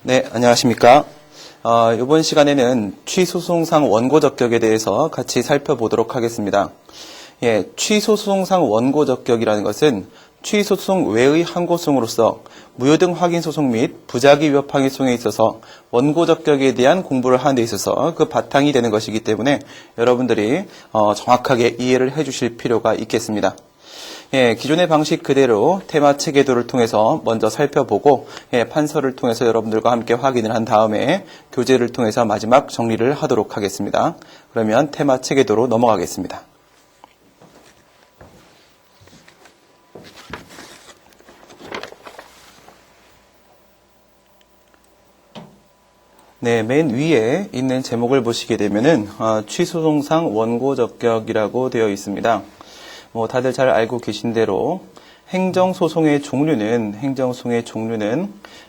네, 안녕하십니까. 이번 시간에는 취소송상 원고적격에 대해서 같이 살펴보도록 하겠습니다. 취소송상 원고적격이라는 것은 취소송 외의 항고송으로서 무효등 확인소송 및 부작위 위협 항의송에 있어서 원고적격에 대한 공부를 하는 데 있어서 그 바탕이 되는 것이기 때문에 여러분들이 정확하게 이해를 해주실 필요가 있겠습니다. 기존의 방식 그대로 테마 체계도를 통해서 먼저 살펴보고 판서를 통해서 여러분들과 함께 확인을 한 다음에 교재를 통해서 마지막 정리를 하도록 하겠습니다. 그러면 테마 체계도로 넘어가겠습니다. 네, 맨 위에 있는 제목을 보시게 되면은 취소송상 원고적격이라고 되어 있습니다. 다들 잘 알고 계신 대로 행정소송의 종류는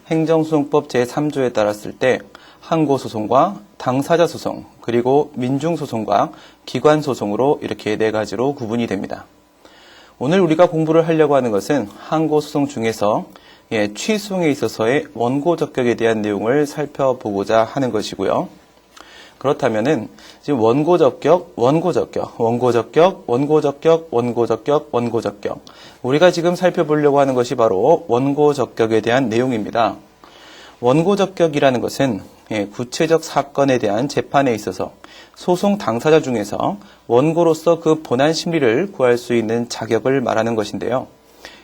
행정소송법 제3조에 따랐을 때 항고소송과 당사자소송 그리고 민중소송과 기관소송으로 이렇게 네 가지로 구분이 됩니다. 오늘 우리가 공부를 하려고 하는 것은 항고소송 중에서 취소송에 있어서의 원고적격에 대한 내용을 살펴보고자 하는 것이고요. 그렇다면은 지금 원고적격. 우리가 지금 살펴보려고 하는 것이 바로 원고적격에 대한 내용입니다. 원고적격이라는 것은 구체적 사건에 대한 재판에 있어서 소송 당사자 중에서 원고로서 그 본안 심리를 구할 수 있는 자격을 말하는 것인데요.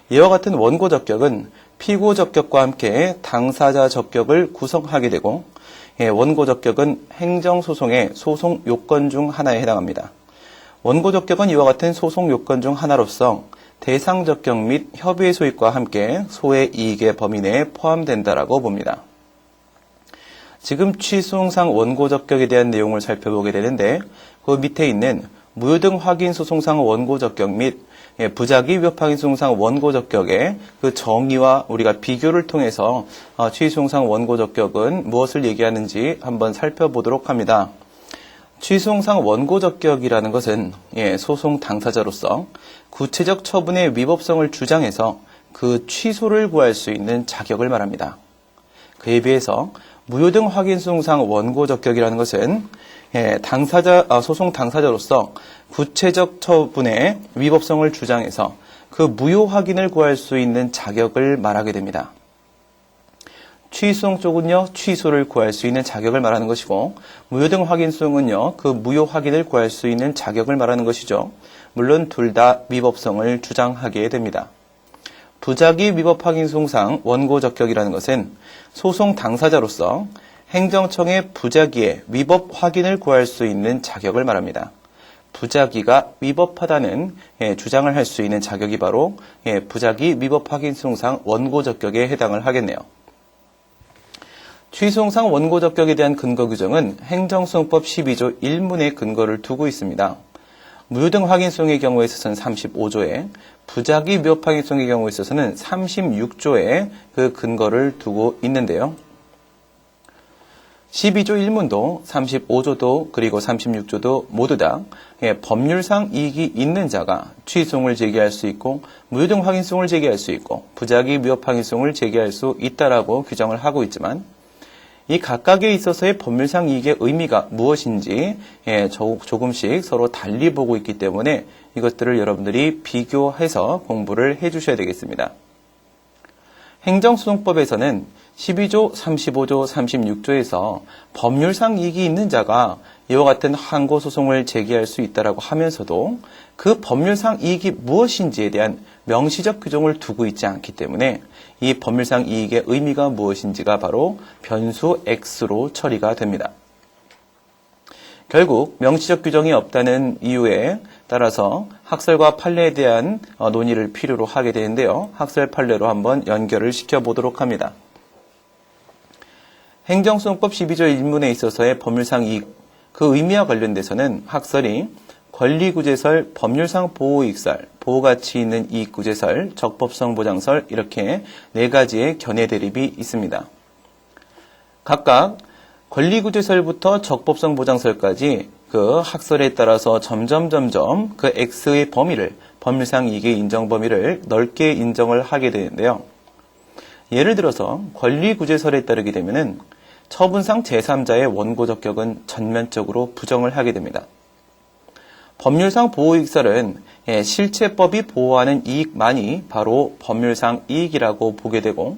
이와 같은 원고적격은 피고적격과 함께 당사자 적격을 구성하게 되고 원고적격은 행정소송의 소송 요건 중 하나에 해당합니다. 원고적격은 이와 같은 소송 요건 중 하나로서 대상적격 및 협의의 소익과 함께 소의 이익의 범위 내에 포함된다라고 봅니다. 지금 취소송상 원고적격에 대한 내용을 살펴보게 되는데 그 밑에 있는 무효등 확인소송상 원고적격 및 부작위 위협 항의소송상 원고적격의 그 정의와 우리가 비교를 통해서 취소송상 원고적격은 무엇을 얘기하는지 한번 살펴보도록 합니다. 취소송상 원고적격이라는 것은 소송 당사자로서 구체적 처분의 위법성을 주장해서 그 취소를 구할 수 있는 자격을 말합니다. 그에 비해서 무효등 확인소송상 원고적격이라는 것은 소송 당사자로서 구체적 처분의 위법성을 주장해서 그 무효 확인을 구할 수 있는 자격을 말하게 됩니다. 취소송 쪽은요, 취소를 구할 수 있는 자격을 말하는 것이고, 무효등 확인소송은요, 그 무효 확인을 구할 수 있는 자격을 말하는 것이죠. 물론 둘 다 위법성을 주장하게 됩니다. 부작위 위법 확인소송상 원고적격이라는 것은 소송 당사자로서 행정청의 부작위의 위법 확인을 구할 수 있는 자격을 말합니다. 부작위가 위법하다는 주장을 할 수 있는 자격이 바로 부작위 위법 확인소송상 원고적격에 해당을 하겠네요. 취소송상 원고적격에 대한 근거 규정은 행정소송법 12조 1문에 근거를 두고 있습니다. 무효등 확인소송의 경우에 있어서는 35조에, 부작위 위법 확인소송의 경우에 있어서는 36조에 그 근거를 두고 있는데요. 12조 1문도 35조도 그리고 36조도 모두 다 법률상 이익이 있는 자가 취소송을 제기할 수 있고 무효등 확인소송을 제기할 수 있고 부작위 위법 확인소송을 제기할 수 있다라고 규정을 하고 있지만 이 각각에 있어서의 법률상 이익의 의미가 무엇인지 조금씩 서로 달리 보고 있기 때문에 이것들을 여러분들이 비교해서 공부를 해주셔야 되겠습니다. 행정소송법에서는 12조, 35조, 36조에서 법률상 이익이 있는 자가 이와 같은 항고소송을 제기할 수 있다라고 하면서도 그 법률상 이익이 무엇인지에 대한 명시적 규정을 두고 있지 않기 때문에 이 법률상 이익의 의미가 무엇인지가 바로 변수 X로 처리가 됩니다. 결국 명시적 규정이 없다는 이유에 따라서 학설과 판례에 대한 논의를 필요로 하게 되는데요. 학설 판례로 한번 연결을 시켜보도록 합니다. 행정소송법 12조 1문에 있어서의 법률상 이익, 그 의미와 관련돼서는 학설이 권리구제설, 법률상 보호이익설, 보호가치 있는 이익구제설, 적법성 보장설 이렇게 네 가지의 견해 대립이 있습니다. 각각 권리구제설부터 적법성 보장설까지 그 학설에 따라서 점점 그 X의 범위를, 법률상 이익의 인정 범위를 넓게 인정을 하게 되는데요. 예를 들어서 권리구제설에 따르게 되면은 처분상 제3자의 원고 적격은 전면적으로 부정을 하게 됩니다. 법률상 보호이익설은 실체법이 보호하는 이익만이 바로 법률상 이익이라고 보게 되고,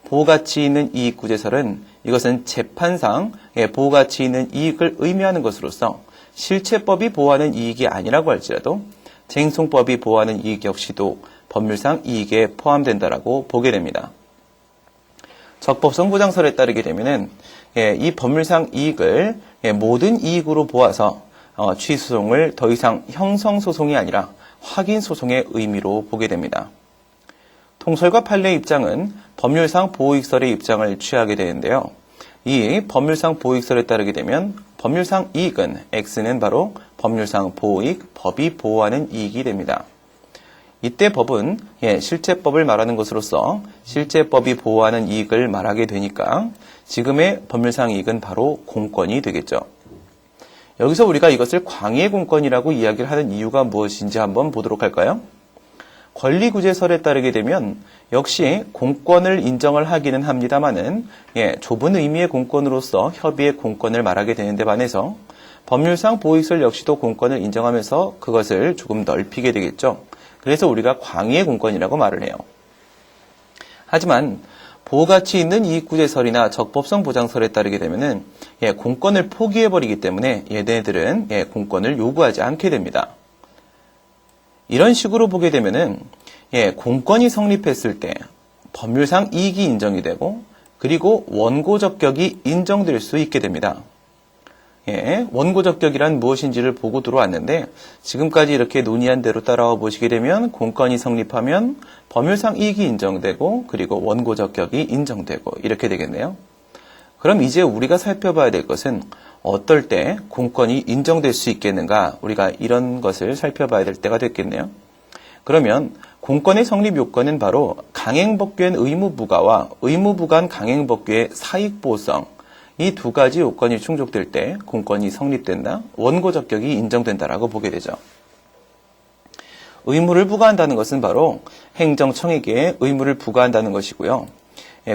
보호가치 있는 이익구제설은 이것은 재판상 보호가치 있는 이익을 의미하는 것으로서 실체법이 보호하는 이익이 아니라고 할지라도 쟁송법이 보호하는 이익 역시도 법률상 이익에 포함된다라고 보게 됩니다. 적법성 보장설에 따르게 되면은 이 법률상 이익을 모든 이익으로 보아서 취소송을 더 이상 형성소송이 아니라 확인소송의 의미로 보게 됩니다. 통설과 판례의 입장은 법률상 보호이익설의 입장을 취하게 되는데요. 이 법률상 보호이익설에 따르게 되면 법률상 이익은 X는 바로 법률상 보호이익, 법이 보호하는 이익이 됩니다. 이때 법은 실체법을 말하는 것으로서 실체법이 보호하는 이익을 말하게 되니까 지금의 법률상 이익은 바로 공권이 되겠죠. 여기서 우리가 이것을 광의의 공권이라고 이야기를 하는 이유가 무엇인지 한번 보도록 할까요? 권리구제설에 따르게 되면 역시 공권을 인정을 하기는 합니다만은 좁은 의미의 공권으로서 협의의 공권을 말하게 되는데 반해서 법률상 보호이익설 역시도 공권을 인정하면서 그것을 조금 넓히게 되겠죠. 그래서 우리가 광의의 공권이라고 말을 해요. 하지만 보호가치 있는 이익구제설이나 적법성 보장설에 따르게 되면은 공권을 포기해버리기 때문에 얘네들은 공권을 요구하지 않게 됩니다. 이런 식으로 보게 되면은 공권이 성립했을 때 법률상 이익이 인정이 되고 그리고 원고 적격이 인정될 수 있게 됩니다. 원고 적격이란 무엇인지를 보고 들어왔는데 지금까지 이렇게 논의한 대로 따라와 보시게 되면 공권이 성립하면 법률상 이익이 인정되고 그리고 원고 적격이 인정되고 이렇게 되겠네요. 그럼 이제 우리가 살펴봐야 될 것은 어떨 때 공권이 인정될 수 있겠는가, 우리가 이런 것을 살펴봐야 될 때가 됐겠네요. 그러면 공권의 성립 요건은 바로 강행법규엔 의무부가와 의무부간 강행법규의 사익보호성, 이 두 가지 요건이 충족될 때 공권이 성립된다, 원고 적격이 인정된다라고 보게 되죠. 의무를 부과한다는 것은 바로 행정청에게 의무를 부과한다는 것이고요.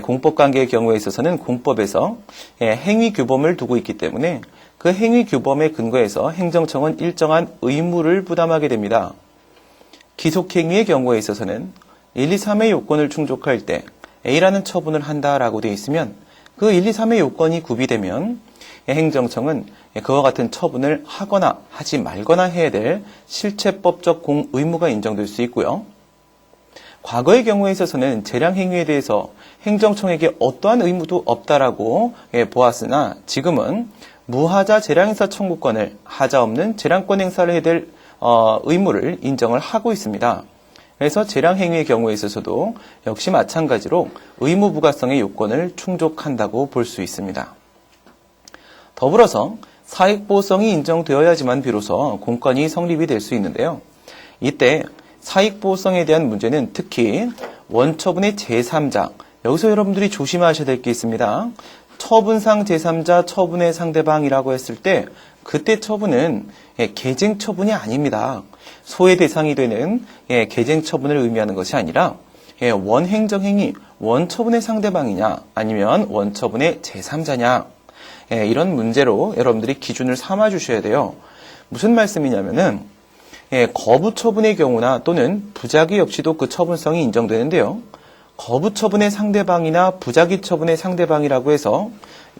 공법관계의 경우에 있어서는 공법에서 행위규범을 두고 있기 때문에 그 행위규범에 근거해서 행정청은 일정한 의무를 부담하게 됩니다. 기속행위의 경우에 있어서는 1, 2, 3의 요건을 충족할 때 A라는 처분을 한다라고 되어 있으면 그 1, 2, 3의 요건이 구비되면 행정청은 그와 같은 처분을 하거나 하지 말거나 해야 될 실체법적 공의무가 인정될 수 있고요. 과거의 경우에 있어서는 재량행위에 대해서 행정청에게 어떠한 의무도 없다라고 보았으나 지금은 무하자 재량행사 청구권을 하자 없는 재량권 행사를 해야 될 의무를 인정을 하고 있습니다. 그래서 재량행위의 경우에 있어서도 역시 마찬가지로 의무부가성의 요건을 충족한다고 볼 수 있습니다. 더불어서 사익보호성이 인정되어야지만 비로소 공권이 성립이 될 수 있는데요. 이때 사익보호성에 대한 문제는 특히 원처분의 제3자, 여기서 여러분들이 조심하셔야 될 게 있습니다. 처분상 제3자 처분의 상대방이라고 했을 때 그때 처분은 계쟁 처분이 아닙니다. 소의 대상이 되는 계쟁 처분을 의미하는 것이 아니라 원행정행위, 원처분의 상대방이냐 아니면 원처분의 제3자냐, 이런 문제로 여러분들이 기준을 삼아 주셔야 돼요. 무슨 말씀이냐면은 거부 처분의 경우나 또는 부작위 역시도 그 처분성이 인정되는데요. 거부 처분의 상대방이나 부작위 처분의 상대방이라고 해서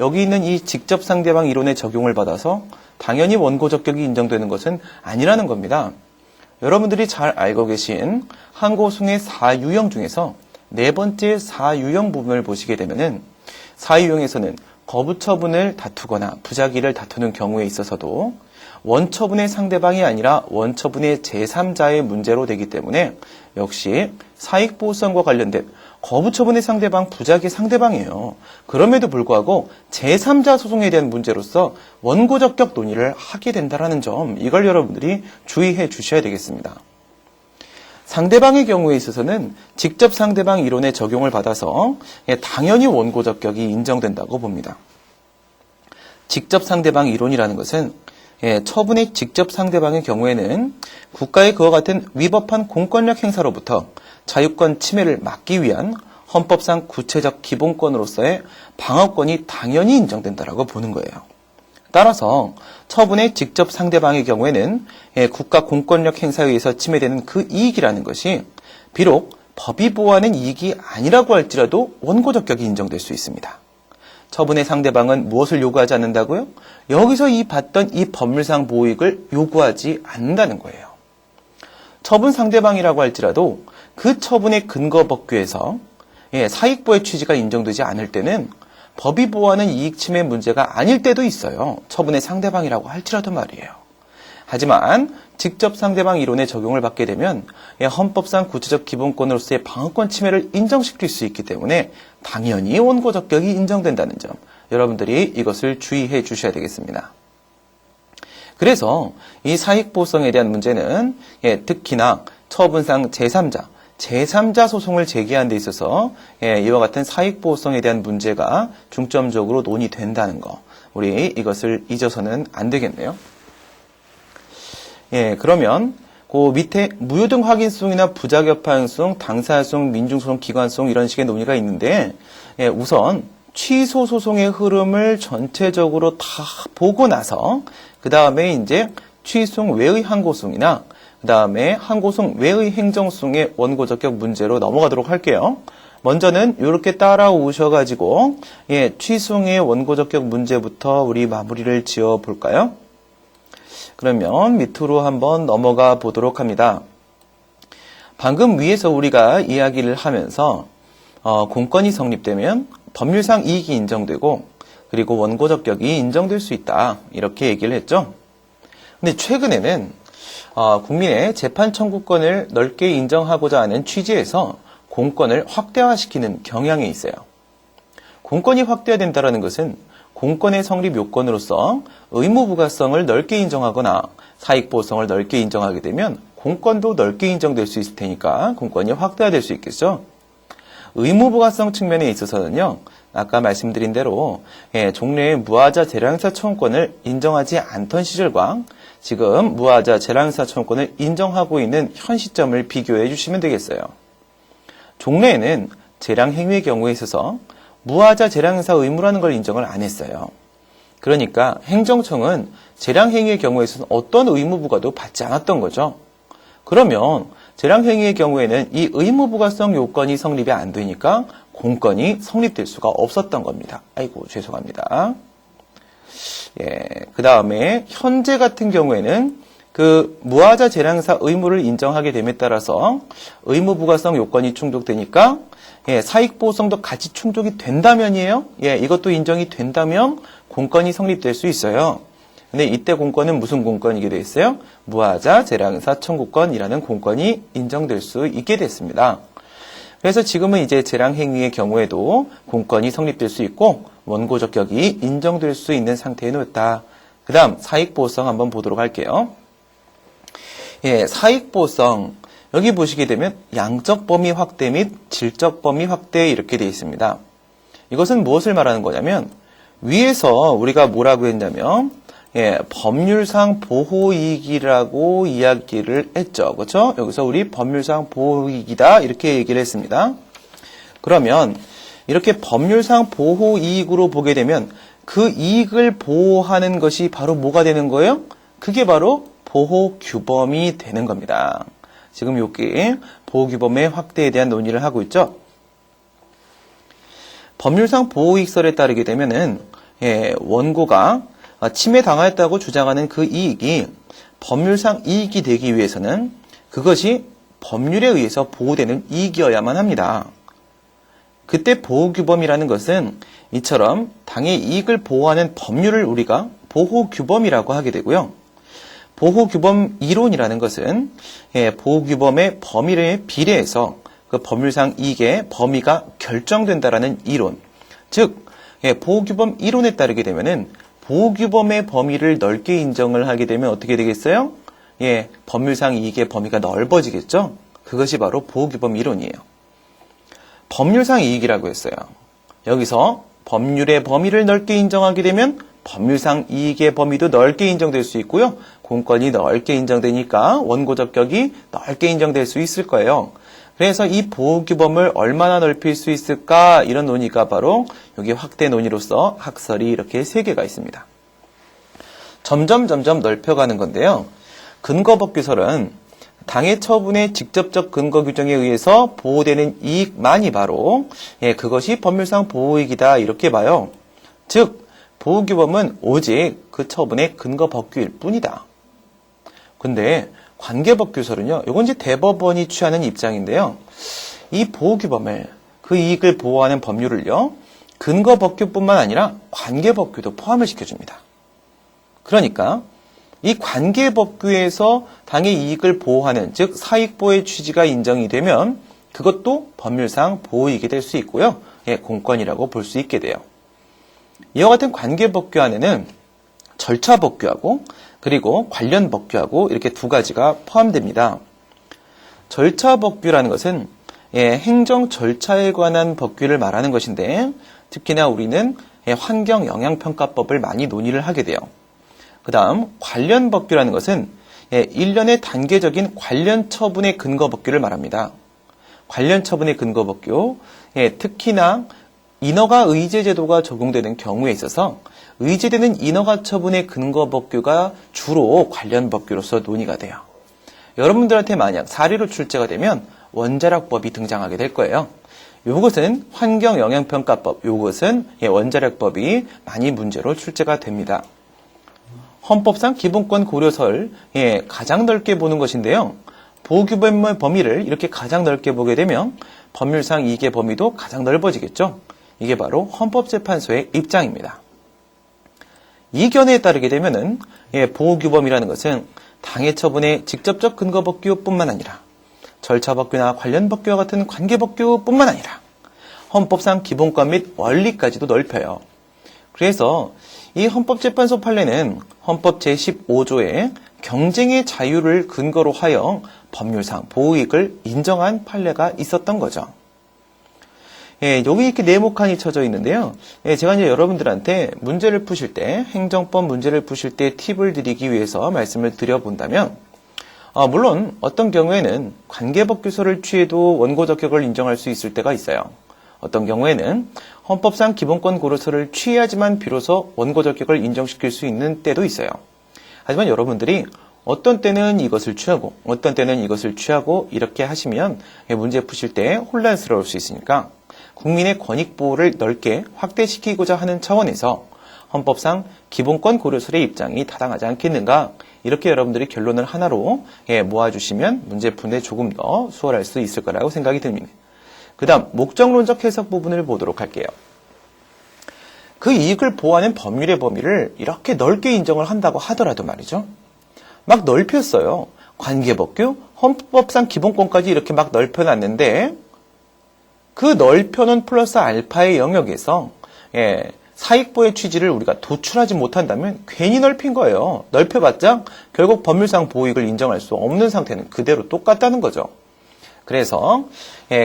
여기 있는 이 직접 상대방 이론의 적용을 받아서 당연히 원고 적격이 인정되는 것은 아니라는 겁니다. 여러분들이 잘 알고 계신 항고송의 4유형 중에서 네 번째 4유형 부분을 보시게 되면은 4유형에서는 거부 처분을 다투거나 부작위를 다투는 경우에 있어서도 원처분의 상대방이 아니라 원처분의 제3자의 문제로 되기 때문에 역시 사익보호성과 관련된 거부처분의 상대방, 부작위의 상대방이에요. 그럼에도 불구하고 제3자 소송에 대한 문제로서 원고 적격 논의를 하게 된다는 점, 이걸 여러분들이 주의해 주셔야 되겠습니다. 상대방의 경우에 있어서는 직접 상대방 이론의 적용을 받아서 당연히 원고 적격이 인정된다고 봅니다. 직접 상대방 이론이라는 것은 처분의 직접 상대방의 경우에는 국가의 그와 같은 위법한 공권력 행사로부터 자유권 침해를 막기 위한 헌법상 구체적 기본권으로서의 방어권이 당연히 인정된다라고 보는 거예요. 따라서 처분의 직접 상대방의 경우에는 국가 공권력 행사에 의해서 침해되는 그 이익이라는 것이 비록 법이 보호하는 이익이 아니라고 할지라도 원고적격이 인정될 수 있습니다. 처분의 상대방은 무엇을 요구하지 않는다고요? 여기서 받던 이 법률상 보호익을 요구하지 않는다는 거예요. 처분 상대방이라고 할지라도 그 처분의 근거 법규에서 사익보호의 취지가 인정되지 않을 때는 법이 보호하는 이익 침해 문제가 아닐 때도 있어요. 처분의 상대방이라고 할지라도 말이에요. 하지만 직접 상대방 이론에 적용을 받게 되면 헌법상 구체적 기본권으로서의 방어권 침해를 인정시킬 수 있기 때문에 당연히 원고적격이 인정된다는 점, 여러분들이 이것을 주의해 주셔야 되겠습니다. 그래서 이 사익보호성에 대한 문제는 특히나 처분상 제3자 소송을 제기하는 데 있어서 이와 같은 사익보호성에 대한 문제가 중점적으로 논의된다는 거, 우리 이것을 잊어서는 안 되겠네요. 그러면 그 밑에 무효등 확인소송이나 부작여파행소송, 당사소송, 민중소송, 기관소송 이런 식의 논의가 있는데 우선 취소 소송의 흐름을 전체적으로 다 보고 나서 그 다음에 이제 취소송 외의 항고소송이나 그 다음에 항고소송 외의 행정소송의 원고적격 문제로 넘어가도록 할게요. 먼저는 이렇게 따라오셔가지고 취소송의 원고적격 문제부터 우리 마무리를 지어 볼까요? 그러면 밑으로 한번 넘어가 보도록 합니다. 방금 위에서 우리가 이야기를 하면서 공권이 성립되면 법률상 이익이 인정되고 그리고 원고적격이 인정될 수 있다, 이렇게 얘기를 했죠. 근데 최근에는 국민의 재판 청구권을 넓게 인정하고자 하는 취지에서 공권을 확대화시키는 경향이 있어요. 공권이 확대된다는 것은 공권의 성립 요건으로서 의무부가성을 넓게 인정하거나 사익보호성을 넓게 인정하게 되면 공권도 넓게 인정될 수 있을 테니까 공권이 확대화될 수 있겠죠. 의무부가성 측면에 있어서는요, 아까 말씀드린 대로 종래의 무하자 재량행사 청구권을 인정하지 않던 시절과 지금 무하자 재량행사 청구권을 인정하고 있는 현 시점을 비교해 주시면 되겠어요. 종래에는 재량행위의 경우에 있어서 무하자 재량행사 의무라는 걸 인정을 안 했어요. 그러니까 행정청은 재량행위의 경우에 있어서 어떤 의무부과도 받지 않았던 거죠. 그러면 재량행위의 경우에는 이 의무부가성 요건이 성립이 안 되니까 공권이 성립될 수가 없었던 겁니다. 아이고, 죄송합니다. 그 다음에 현재 같은 경우에는 그 무하자 재량행사 의무를 인정하게 됨에 따라서 의무부가성 요건이 충족되니까 사익보호성도 같이 충족이 된다면이에요. 이것도 인정이 된다면 공권이 성립될 수 있어요. 근데 이때 공권은 무슨 공권이게 돼 있어요? 무하자 재량행사 청구권이라는 공권이 인정될 수 있게 됐습니다. 그래서 지금은 이제 재량행위의 경우에도 공권이 성립될 수 있고 원고적격이 인정될 수 있는 상태에 놓였다. 그 다음 사익보호성 한번 보도록 할게요. 사익보호성, 여기 보시게 되면 양적 범위 확대 및 질적 범위 확대 이렇게 되어 있습니다. 이것은 무엇을 말하는 거냐면 위에서 우리가 뭐라고 했냐면 법률상 보호이익이라고 이야기를 했죠. 그렇죠? 여기서 우리 법률상 보호이익이다 이렇게 얘기를 했습니다. 그러면 이렇게 법률상 보호이익으로 보게 되면 그 이익을 보호하는 것이 바로 뭐가 되는 거예요? 그게 바로 보호규범이 되는 겁니다. 지금 여기 보호규범의 확대에 대한 논의를 하고 있죠. 법률상 보호이익설에 따르게 되면은 원고가 침해당하였다고 주장하는 그 이익이 법률상 이익이 되기 위해서는 그것이 법률에 의해서 보호되는 이익이어야만 합니다. 그때 보호규범이라는 것은 이처럼 당의 이익을 보호하는 법률을 우리가 보호규범이라고 하게 되고요. 보호규범 이론이라는 것은 보호규범의 범위에 비례해서 그 법률상 이익의 범위가 결정된다라는 이론, 즉 보호규범 이론에 따르게 되면은 보호규범의 범위를 넓게 인정을 하게 되면 어떻게 되겠어요? 법률상 이익의 범위가 넓어지겠죠? 그것이 바로 보호규범 이론이에요. 법률상 이익이라고 했어요. 여기서 법률의 범위를 넓게 인정하게 되면 법률상 이익의 범위도 넓게 인정될 수 있고요. 공권이 넓게 인정되니까 원고적격이 넓게 인정될 수 있을 거예요. 그래서 이 보호규범을 얼마나 넓힐 수 있을까 이런 논의가 바로 여기 확대 논의로서 학설이 이렇게 3개가 있습니다. 점점 넓혀가는 건데요. 근거법규설은 당해 처분의 직접적 근거 규정에 의해서 보호되는 이익만이 바로 그것이 법률상 보호이익이다 이렇게 봐요. 즉 보호규범은 오직 그 처분의 근거 법규일 뿐이다. 근데 관계법규설은요. 이건 이제 대법원이 취하는 입장인데요. 이 보호규범을 그 이익을 보호하는 법률을요. 근거법규뿐만 아니라 관계법규도 포함을 시켜줍니다. 그러니까 이 관계법규에서 당의 이익을 보호하는 즉 사익보호의 취지가 인정이 되면 그것도 법률상 보호이익이 될 수 있고요. 공권이라고 볼 수 있게 돼요. 이와 같은 관계법규 안에는 절차법규하고 그리고 관련 법규하고 이렇게 2가지가 포함됩니다. 절차법규라는 것은 행정 절차에 관한 법규를 말하는 것인데 특히나 우리는 환경영향평가법을 많이 논의를 하게 돼요. 그 다음 관련 법규라는 것은 일련의 단계적인 관련 처분의 근거 법규를 말합니다. 관련 처분의 근거 법규, 특히나 인허가 의제 제도가 적용되는 경우에 있어서 의제되는 인허가 처분의 근거 법규가 주로 관련 법규로서 논의가 돼요. 여러분들한테 만약 사례로 출제가 되면 원자력법이 등장하게 될 거예요. 이것은 환경영향평가법, 이것은 원자력법이 많이 문제로 출제가 됩니다. 헌법상 기본권 고려설 가장 넓게 보는 것인데요. 보호규범의 범위를 이렇게 가장 넓게 보게 되면 법률상 이익의 범위도 가장 넓어지겠죠. 이게 바로 헌법재판소의 입장입니다. 이 견해에 따르게 되면은 보호규범이라는 것은 당해 처분의 직접적 근거법규뿐만 아니라 절차법규나 관련법규와 같은 관계법규뿐만 아니라 헌법상 기본권 및 원리까지도 넓혀요. 그래서 이 헌법재판소 판례는 헌법 제15조에 경쟁의 자유를 근거로 하여 법률상 보호이익을 인정한 판례가 있었던 거죠. 여기 이렇게 네모칸이 쳐져 있는데요. 제가 이제 여러분들한테 문제를 푸실 때, 행정법 문제를 푸실 때 팁을 드리기 위해서 말씀을 드려본다면, 물론 어떤 경우에는 관계법규설을 취해도 원고적격을 인정할 수 있을 때가 있어요. 어떤 경우에는 헌법상 기본권 고려설을 취해야지만 비로소 원고적격을 인정시킬 수 있는 때도 있어요. 하지만 여러분들이 어떤 때는 이것을 취하고 어떤 때는 이것을 취하고 이렇게 하시면 문제 푸실 때 혼란스러울 수 있으니까 국민의 권익보호를 넓게 확대시키고자 하는 차원에서 헌법상 기본권 고려설의 입장이 타당하지 않겠는가 이렇게 여러분들이 결론을 하나로 모아주시면 문제 푸는데 조금 더 수월할 수 있을 거라고 생각이 듭니다. 그 다음 목적론적 해석 부분을 보도록 할게요. 그 이익을 보호하는 법률의 범위를 이렇게 넓게 인정을 한다고 하더라도 말이죠. 막 넓혔어요. 관계법규, 헌법상 기본권까지 이렇게 막 넓혀놨는데 그 넓혀놓은 플러스 알파의 영역에서 사익보호의 취지를 우리가 도출하지 못한다면 괜히 넓힌 거예요. 넓혀봤자 결국 법률상 보호이익을 인정할 수 없는 상태는 그대로 똑같다는 거죠. 그래서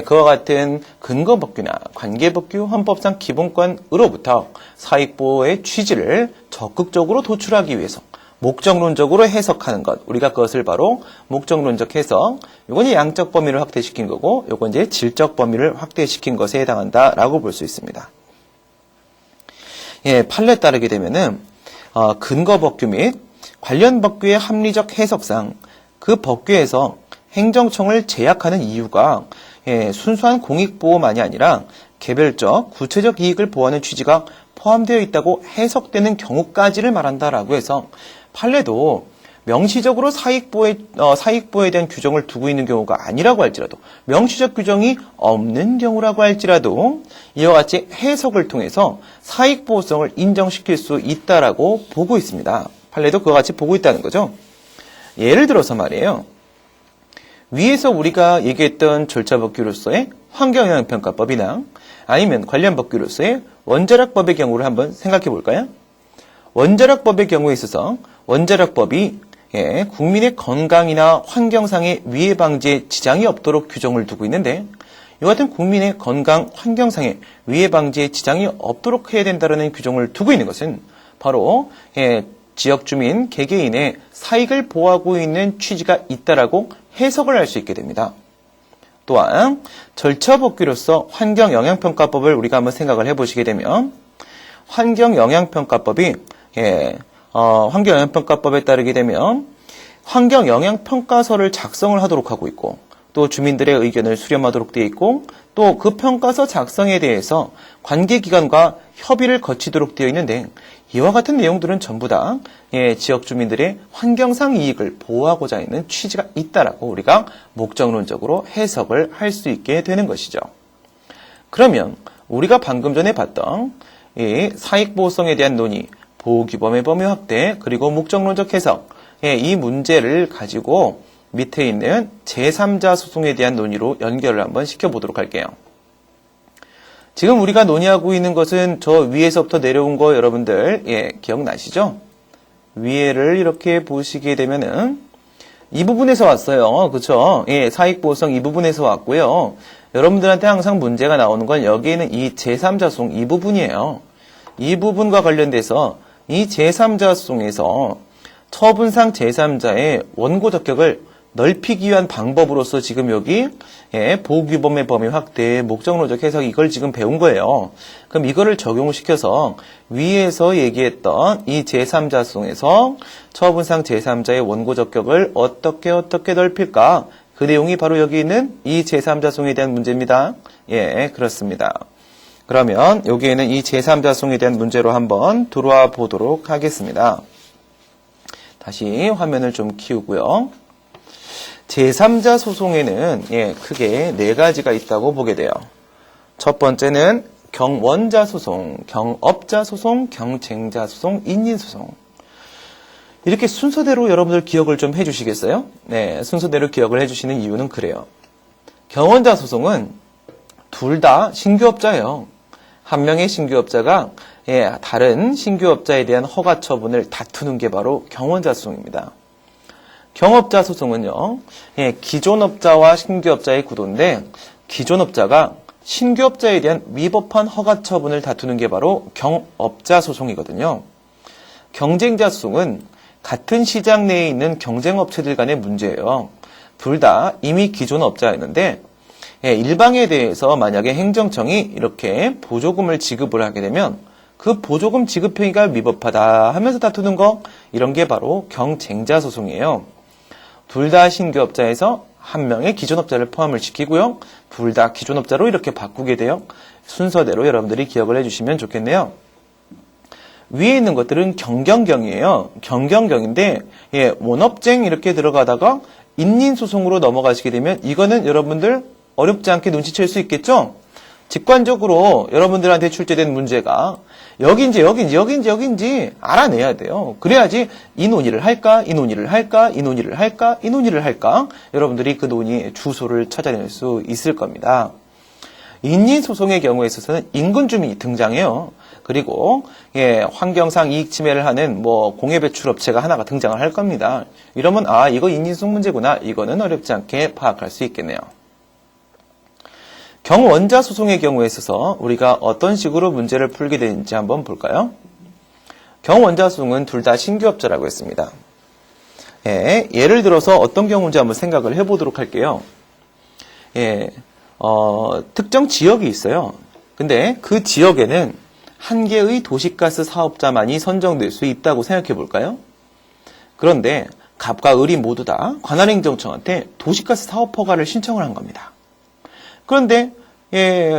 그와 같은 근거법규나 관계법규, 헌법상 기본권으로부터 사익보호의 취지를 적극적으로 도출하기 위해서 목적론적으로 해석하는 것, 우리가 그것을 바로 목적론적 해석, 이건 양적 범위를 확대시킨 거고 이건 이제 질적 범위를 확대시킨 것에 해당한다라고 볼 수 있습니다. 판례에 따르게 되면은 근거법규 및 관련 법규의 합리적 해석상 그 법규에서 행정청을 제약하는 이유가 순수한 공익보호만이 아니라 개별적, 구체적 이익을 보호하는 취지가 포함되어 있다고 해석되는 경우까지를 말한다라고 해서 판례도 명시적으로 사익보호에 대한 규정을 두고 있는 경우가 아니라고 할지라도 명시적 규정이 없는 경우라고 할지라도 이와 같이 해석을 통해서 사익보호성을 인정시킬 수 있다라고 보고 있습니다. 판례도 그와 같이 보고 있다는 거죠. 예를 들어서 말이에요. 위에서 우리가 얘기했던 절차법규로서의 환경영향평가법이나 아니면 관련 법규로서의 원자력법의 경우를 한번 생각해 볼까요? 원자력법의 경우에 있어서 원자력법이 국민의 건강이나 환경상의 위해 방지에 지장이 없도록 규정을 두고 있는데 이와 같은 국민의 건강, 환경상의 위해 방지에 지장이 없도록 해야 된다는 규정을 두고 있는 것은 바로 지역 주민, 개개인의 사익을 보호하고 있는 취지가 있다라고 해석을 할 수 있게 됩니다. 또한 절차복귀로서 환경영향평가법을 우리가 한번 생각을 해보시게 되면 환경영향평가법이 환경영향평가법에 따르게 되면 환경영향평가서를 작성을 하도록 하고 있고 또 주민들의 의견을 수렴하도록 되어 있고 또 그 평가서 작성에 대해서 관계기관과 협의를 거치도록 되어 있는데 이와 같은 내용들은 전부 다 지역 주민들의 환경상 이익을 보호하고자 있는 취지가 있다라고 우리가 목적론적으로 해석을 할 수 있게 되는 것이죠. 그러면 우리가 방금 전에 봤던 이 사익보호성에 대한 논의, 보호규범의 범위 확대, 그리고 목적론적 해석, 이 문제를 가지고 밑에 있는 제3자 소송에 대한 논의로 연결을 한번 시켜보도록 할게요. 지금 우리가 논의하고 있는 것은 저 위에서부터 내려온 거 여러분들 기억나시죠? 위에를 이렇게 보시게 되면은 이 부분에서 왔어요. 그쵸? 사익보호성 이 부분에서 왔고요. 여러분들한테 항상 문제가 나오는 건 여기에는 이 제3자 소송 이 부분이에요. 이 부분과 관련돼서 이 제3자 소송에서 처분상 제3자의 원고 적격을 넓히기 위한 방법으로서 지금 여기 보호규범의 범위 확대, 목적론적 해석 이걸 지금 배운 거예요. 그럼 이거를 적용시켜서 위에서 얘기했던 이 제3자 소송에서 처분상 제3자의 원고 적격을 어떻게 넓힐까? 그 내용이 바로 여기 있는 이 제3자 소송에 대한 문제입니다. 그렇습니다. 그러면 여기에는 이 제3자 소송에 대한 문제로 한번 들어와 보도록 하겠습니다. 다시 화면을 좀 키우고요. 제3자 소송에는 크게 4가지가 있다고 보게 돼요. 첫 번째는 경원자 소송, 경업자 소송, 경쟁자 소송, 인인소송. 이렇게 순서대로 여러분들 기억을 좀 해주시겠어요? 네, 순서대로 기억을 해주시는 이유는 그래요. 경원자 소송은 둘 다 신규업자예요. 한 명의 신규업자가 다른 신규업자에 대한 허가 처분을 다투는 게 바로 경원자 소송입니다. 경업자 소송은요, 기존업자와 신규업자의 구도인데 기존업자가 신규업자에 대한 위법한 허가 처분을 다투는 게 바로 경업자 소송이거든요. 경쟁자 소송은 같은 시장 내에 있는 경쟁업체들 간의 문제예요. 둘 다 이미 기존 업자였는데 일방에 대해서 만약에 행정청이 이렇게 보조금을 지급을 하게 되면 그 보조금 지급 행위가 위법하다 하면서 다투는 거, 이런 게 바로 경쟁자 소송이에요. 둘 다 신규업자에서 한 명의 기존업자를 포함을 시키고요. 둘 다 기존업자로 이렇게 바꾸게 돼요. 순서대로 여러분들이 기억을 해주시면 좋겠네요. 위에 있는 것들은 경경경이에요. 경경경인데 원업쟁 이렇게 들어가다가 인민소송으로 넘어가시게 되면 이거는 여러분들 어렵지 않게 눈치챌 수 있겠죠? 직관적으로 여러분들한테 출제된 문제가 여긴지 알아내야 돼요. 그래야지 이 논의를 할까, 이 논의를 할까, 이 논의를 할까, 이 논의를 할까, 여러분들이 그 논의의 주소를 찾아낼 수 있을 겁니다. 인민소송의 경우에 있어서는 인근 주민이 등장해요. 그리고 환경상 이익 침해를 하는 공해 배출 업체가 하나가 등장을 할 겁니다. 이러면 이거 인민소송 문제구나, 이거는 어렵지 않게 파악할 수 있겠네요. 경원자 소송의 경우에 있어서 우리가 어떤 식으로 문제를 풀게 되는지 한번 볼까요? 경원자 소송은 둘 다 신규업자라고 했습니다. 예를 들어서 어떤 경우인지 한번 생각을 해보도록 할게요. 특정 지역이 있어요. 근데 그 지역에는 한 개의 도시가스 사업자만이 선정될 수 있다고 생각해 볼까요? 그런데 갑과 을이 모두 다 관할행정청한테 도시가스 사업 허가를 신청을 한 겁니다. 그런데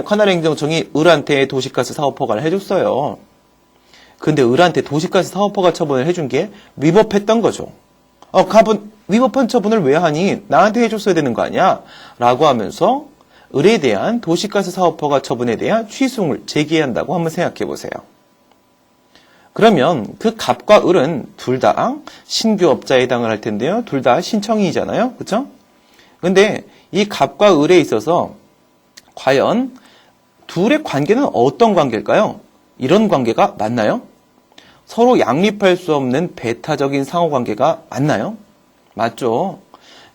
관할행정청이 을한테 도시가스 사업 허가를 해줬어요. 근데 을한테 도시가스 사업 허가 처분을 해준 게 위법했던 거죠. 갑은 위법한 처분을 왜 하니? 나한테 해줬어야 되는 거 아니야? 라고 하면서 을에 대한 도시가스 사업 허가 처분에 대한 취소를 제기한다고 한번 생각해 보세요. 그러면 그 갑과 을은 둘 다 신규업자에 해당을 할 텐데요. 둘 다 신청인이잖아요. 그렇죠? 근데 이 갑과 을에 있어서 과연 둘의 관계는 어떤 관계일까요? 이런 관계가 맞나요? 서로 양립할 수 없는 배타적인 상호관계가 맞나요? 맞죠.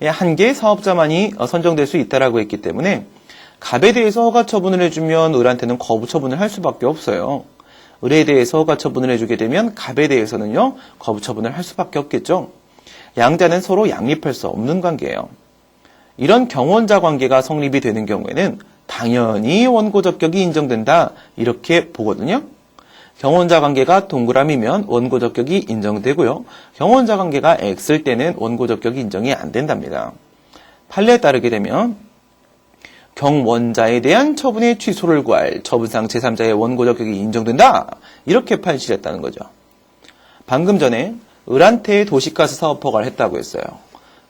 한 개의 사업자만이 선정될 수 있다라고 했기 때문에 갑에 대해서 허가 처분을 해주면 을한테는 거부 처분을 할 수밖에 없어요. 을에 대해서 허가 처분을 해주게 되면 갑에 대해서는요, 거부 처분을 할 수밖에 없겠죠. 양자는 서로 양립할 수 없는 관계예요. 이런 경원자 관계가 성립이 되는 경우에는 당연히 원고 적격이 인정된다 이렇게 보거든요. 경원자 관계가 동그라미면 원고 적격이 인정되고요. 경원자 관계가 X일 때는 원고 적격이 인정이 안 된답니다. 판례에 따르게 되면 경원자에 대한 처분의 취소를 구할 처분상 제3자의 원고 적격이 인정된다 이렇게 판시했다는 거죠. 방금 전에 을한테 도시가스 사업 허가를 했다고 했어요.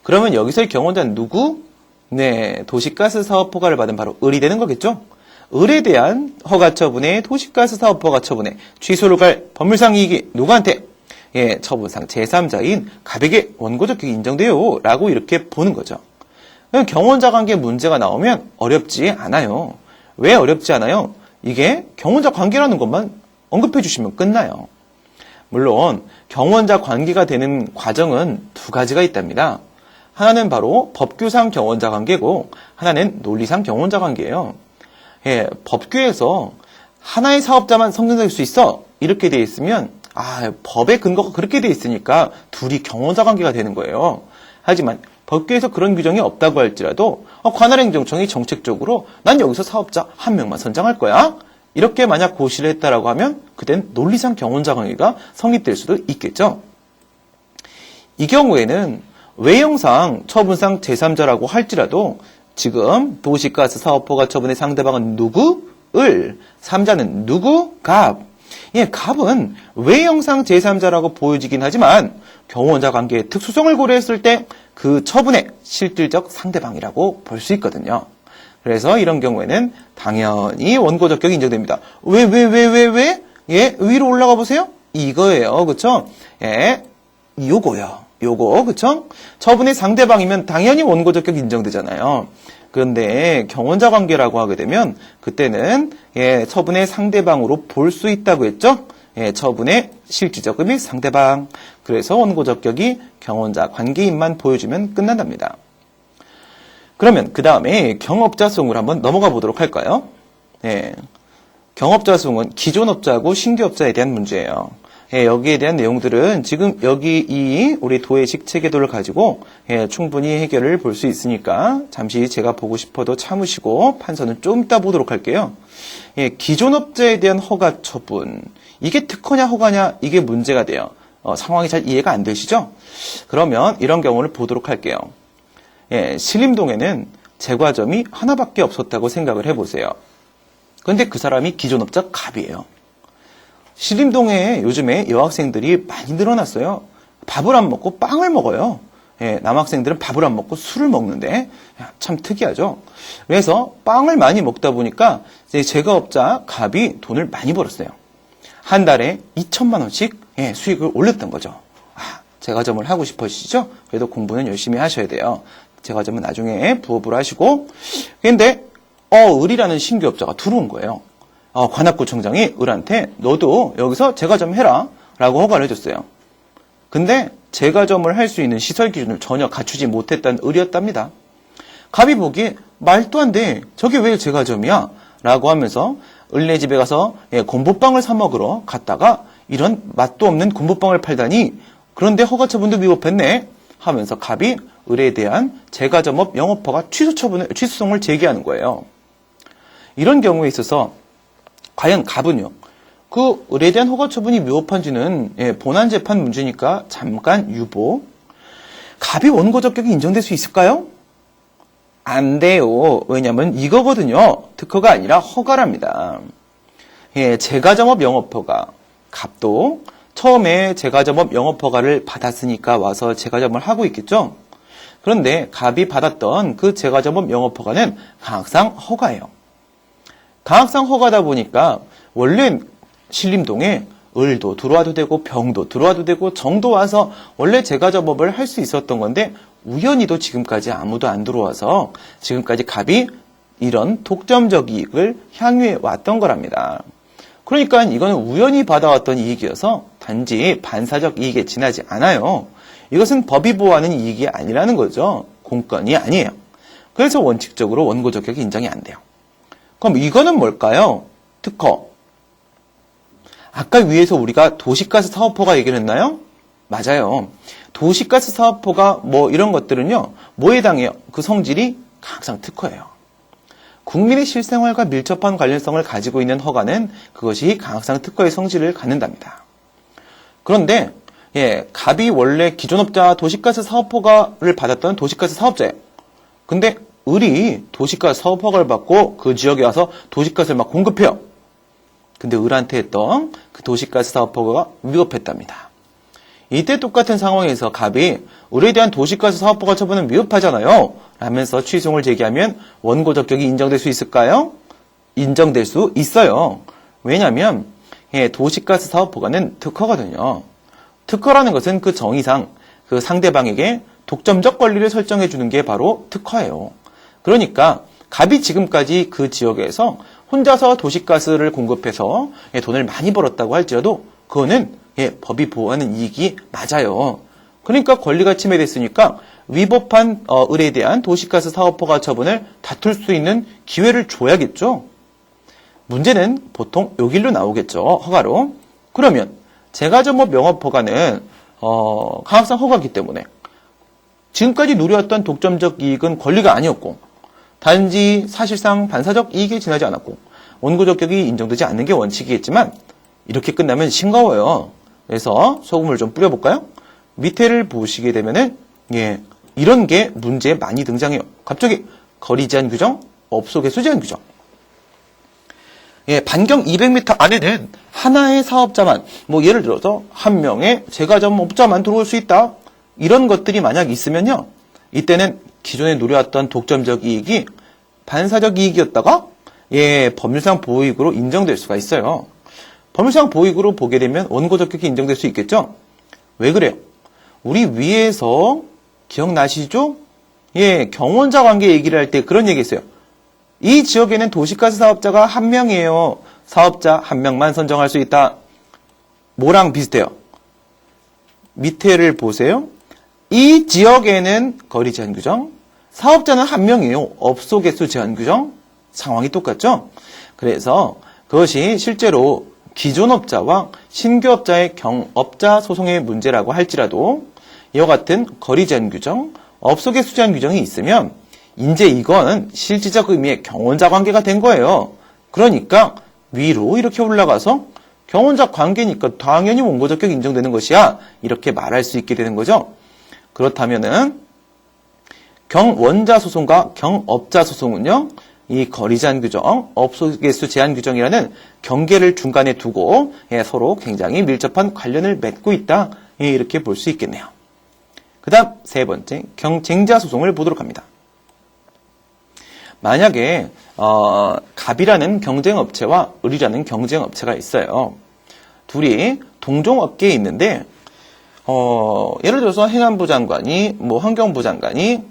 그러면 여기서의 경원자는 누구? 네, 도시가스 사업 허가를 받은 바로 을이 되는 거겠죠? 을에 대한 허가 처분에 도시가스 사업 허가 처분에 취소를 갈 법률상 이익이 누구한테? 예, 처분상 제3자인 갑에게 원고 적격이 인정돼요 라고 이렇게 보는 거죠. 경원자 관계 문제가 나오면 어렵지 않아요. 왜 어렵지 않아요? 이게 경원자 관계라는 것만 언급해 주시면 끝나요. 물론 경원자 관계가 되는 과정은 두 가지가 있답니다. 하나는 바로 법규상 경원자 관계고 하나는 논리상 경원자 관계예요. 예, 법규에서 하나의 사업자만 성립될 수 있어 이렇게 돼 있으면 법의 근거가 그렇게 돼 있으니까 둘이 경원자 관계가 되는 거예요. 하지만 법규에서 그런 규정이 없다고 할지라도 관할행정청이 정책적으로 난 여기서 사업자 한 명만 선정할 거야. 이렇게 만약 고시를 했다라고 하면 그땐 논리상 경원자 관계가 성립될 수도 있겠죠. 이 경우에는 외형상 처분상 제3자라고 할지라도 지금 도시가스 사업허가 처분의 상대방은 누구? 을. 3자는 누구? 갑. 예, 갑은 외형상 제3자라고 보여지긴 하지만 경원자 관계의 특수성을 고려했을 때 그 처분의 실질적 상대방이라고 볼 수 있거든요. 그래서 이런 경우에는 당연히 원고 적격이 인정됩니다. 왜? 예, 위로 올라가 보세요. 이거예요. 그쵸? 예, 요거, 그쵸? 처분의 상대방이면 당연히 원고 적격 인정되잖아요. 그런데 경원자 관계라고 하게 되면 그때는 예, 처분의 상대방으로 볼 수 있다고 했죠? 예, 처분의 실질적 의미 상대방. 그래서 원고 적격이 경원자 관계인만 보여주면 끝난답니다. 그러면 그 다음에 경업자 수용을 한번 넘어가 보도록 할까요? 예, 경업자 수용은 기존 업자하고 신규 업자에 대한 문제예요. 예, 여기에 대한 내용들은 지금 여기 우리 도해식 체계도를 가지고 예, 충분히 해결을 볼 수 있으니까 잠시 제가 보고 싶어도 참으시고 판서는 좀 이따 보도록 할게요. 예, 기존 업자에 대한 허가 처분. 이게 특허냐 허가냐 이게 문제가 돼요. 상황이 잘 이해가 안 되시죠? 그러면 이런 경우를 보도록 할게요. 예, 신림동에는 제과점이 하나밖에 없었다고 생각을 해보세요. 그런데 그 사람이 기존 업자 갑이에요. 신림동에 요즘에 여학생들이 많이 늘어났어요. 밥을 안 먹고 빵을 먹어요. 예, 남학생들은 밥을 안 먹고 술을 먹는데 참 특이하죠. 그래서 빵을 많이 먹다 보니까 이제 제과업자 갑이 돈을 많이 벌었어요. 한 달에 2천만 원씩 예, 수익을 올렸던 거죠. 제과점을 하고 싶으시죠? 그래도 공부는 열심히 하셔야 돼요. 제과점은 나중에 부업으로 하시고. 근데 을이라는 신규 업자가 들어온 거예요. 관악구청장이 을한테 너도 여기서 제과점 해라 라고 허가를 해줬어요. 근데 제과점을 할 수 있는 시설 기준을 전혀 갖추지 못했던 을이었답니다. 갑이 보기에 말도 안 돼. 저게 왜 제과점이야? 라고 하면서 을네 집에 가서 곰보빵을 사 먹으러 갔다가 이런 맛도 없는 곰보빵을 팔다니 그런데 허가 처분도 위법했네 하면서 갑이 을에 대한 제과점업 영업허가 취소성을 제기하는 거예요. 이런 경우에 있어서 과연 갑은요, 그 을에 대한 허가 처분이 위법한지는 본안 재판 문제니까 잠깐 유보. 갑이 원고 적격이 인정될 수 있을까요? 안 돼요. 왜냐면 이거거든요. 특허가 아니라 허가랍니다. 예, 제과점업 영업허가. 갑도 처음에 제과점업 영업허가를 받았으니까 와서 제과점을 하고 있겠죠. 그런데 갑이 받았던 그 제과점업 영업허가는 강학상 허가예요. 강학상 허가다 보니까 원래 신림동에 을도 들어와도 되고 병도 들어와도 되고 정도 와서 원래 제과점업을 할 수 있었던 건데 우연히도 지금까지 아무도 안 들어와서 지금까지 갑이 이런 독점적 이익을 향유해 왔던 거랍니다. 그러니까 이거는 우연히 받아왔던 이익이어서 단지 반사적 이익에 지나지 않아요. 이것은 법이 보호하는 이익이 아니라는 거죠. 공권이 아니에요. 그래서 원칙적으로 원고 적격이 인정이 안 돼요. 그럼 이거는 뭘까요? 특허. 아까 위에서 우리가 도시가스 사업허가 얘기를 했나요? 맞아요. 도시가스 사업허가 뭐 이런 것들은요. 뭐에 해당해요? 그 성질이 항상 특허예요. 국민의 실생활과 밀접한 관련성을 가지고 있는 허가는 그것이 강학상 특허의 성질을 갖는답니다. 그런데 갑이 원래 기존업자 도시가스 사업허가를 받았던 도시가스 사업자예요. 근데 을이 도시가스 사업허가를 받고 그 지역에 와서 도시가스를 막 공급해요. 근데 을한테 했던 그 도시가스 사업허가가 위법했답니다. 이때 똑같은 상황에서 갑이 을에 대한 도시가스 사업허가 처분은 위법하잖아요. 라면서 취소를 제기하면 원고 적격이 인정될 수 있을까요? 인정될 수 있어요. 왜냐하면 도시가스 사업허가는 특허거든요. 특허라는 것은 그 정의상 그 상대방에게 독점적 권리를 설정해 주는 게 바로 특허예요. 그러니까 갑이 지금까지 그 지역에서 혼자서 도시가스를 공급해서 돈을 많이 벌었다고 할지라도 그거는 법이 보호하는 이익이 맞아요. 그러니까 권리가 침해됐으니까 위법한 을에 대한 도시가스 사업허가 처분을 다툴 수 있는 기회를 줘야겠죠. 문제는 보통 요 길로 나오겠죠. 허가로. 그러면 제과점업 영업허가는 강학상 허가이기 때문에 지금까지 누려왔던 독점적 이익은 권리가 아니었고 단지 사실상 반사적 이익에 지나지 않았고 원고 적격이 인정되지 않는 게 원칙이겠지만 이렇게 끝나면 싱거워요. 그래서 소금을 좀 뿌려볼까요? 밑에를 보시게 되면은 이런 게 문제에 많이 등장해요. 갑자기 거리 제한 규정, 업소 개수 제한 규정. 반경 200m 안에는 하나의 사업자만, 뭐 예를 들어서 한 명의 제과점업자만 들어올 수 있다. 이런 것들이 만약 있으면요. 이때는 기존에 누려왔던 독점적 이익이 반사적 이익이었다가 법률상 보호이익으로 인정될 수가 있어요. 법률상 보호이익으로 보게 되면 원고 적격이 인정될 수 있겠죠? 왜 그래요? 우리 위에서 기억나시죠? 경원자 관계 얘기를 할 때 그런 얘기 했어요. 이 지역에는 도시가스 사업자가 한 명이에요. 사업자 한 명만 선정할 수 있다. 뭐랑 비슷해요? 밑에를 보세요. 이 지역에는 거리 제한 규정, 사업자는 한 명이에요. 업소 개수 제한 규정, 상황이 똑같죠? 그래서 그것이 실제로 기존업자와 신규업자의 경업자 소송의 문제라고 할지라도 이와 같은 거리 제한 규정, 업소 개수 제한 규정이 있으면 이제 이건 실질적 의미의 경원자 관계가 된 거예요. 그러니까 위로 이렇게 올라가서 경원자 관계니까 당연히 원고 적격 인정되는 것이야. 이렇게 말할 수 있게 되는 거죠. 그렇다면은 경원자 소송과 경업자 소송은요. 이 거리 제한 규정, 업소 개수 제한 규정이라는 경계를 중간에 두고 서로 굉장히 밀접한 관련을 맺고 있다. 이렇게 볼 수 있겠네요. 그 다음 세 번째 경쟁자 소송을 보도록 합니다. 만약에 갑이라는 경쟁업체와 을이라는 경쟁업체가 있어요. 둘이 동종업계에 있는데 예를 들어서 행안부 장관이 환경부 장관이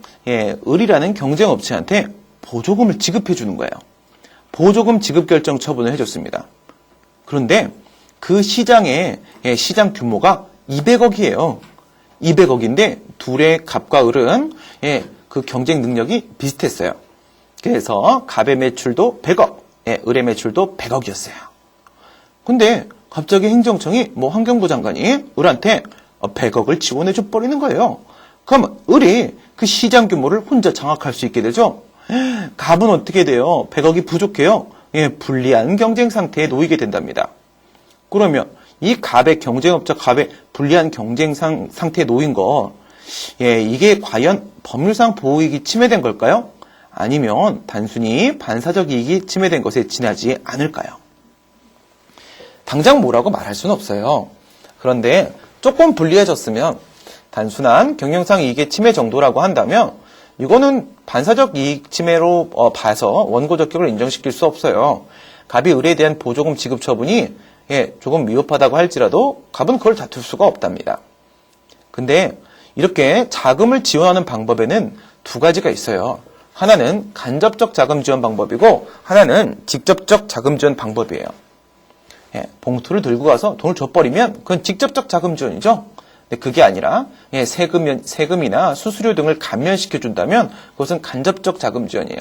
을이라는 경쟁업체한테 보조금을 지급해 주는 거예요. 보조금 지급 결정 처분을 해줬습니다. 그런데 그 시장의 시장 규모가 200억이에요. 200억인데 둘의 갑과 을은 그 경쟁 능력이 비슷했어요. 그래서 갑의 매출도 100억, 을의 매출도 100억이었어요. 근데 갑자기 행정청이 환경부 장관이 을한테 100억을 지원해 줘 버리는 거예요. 그러면 을이 그 시장 규모를 혼자 장악할 수 있게 되죠. 갑은 어떻게 돼요? 100억이 부족해요. 불리한 경쟁 상태에 놓이게 된답니다. 그러면 이 갑의 경쟁업자 갑의 불리한 경쟁 상태에 놓인 거, 이게 과연 법률상 보호이익이 침해된 걸까요? 아니면 단순히 반사적 이익이 침해된 것에 지나지 않을까요? 당장 뭐라고 말할 수는 없어요. 그런데 조금 불리해졌으면 단순한 경영상 이익의 침해 정도라고 한다면 이거는 반사적 이익 침해로 봐서 원고 적격을 인정시킬 수 없어요. 갑이 을에 대한 보조금 지급 처분이 조금 미흡하다고 할지라도 갑은 그걸 다툴 수가 없답니다. 근데 이렇게 자금을 지원하는 방법에는 두 가지가 있어요. 하나는 간접적 자금 지원 방법이고 하나는 직접적 자금 지원 방법이에요. 봉투를 들고 가서 돈을 줘버리면 그건 직접적 자금 지원이죠. 근데 그게 아니라 세금이나 수수료 등을 감면시켜준다면 그것은 간접적 자금 지원이에요.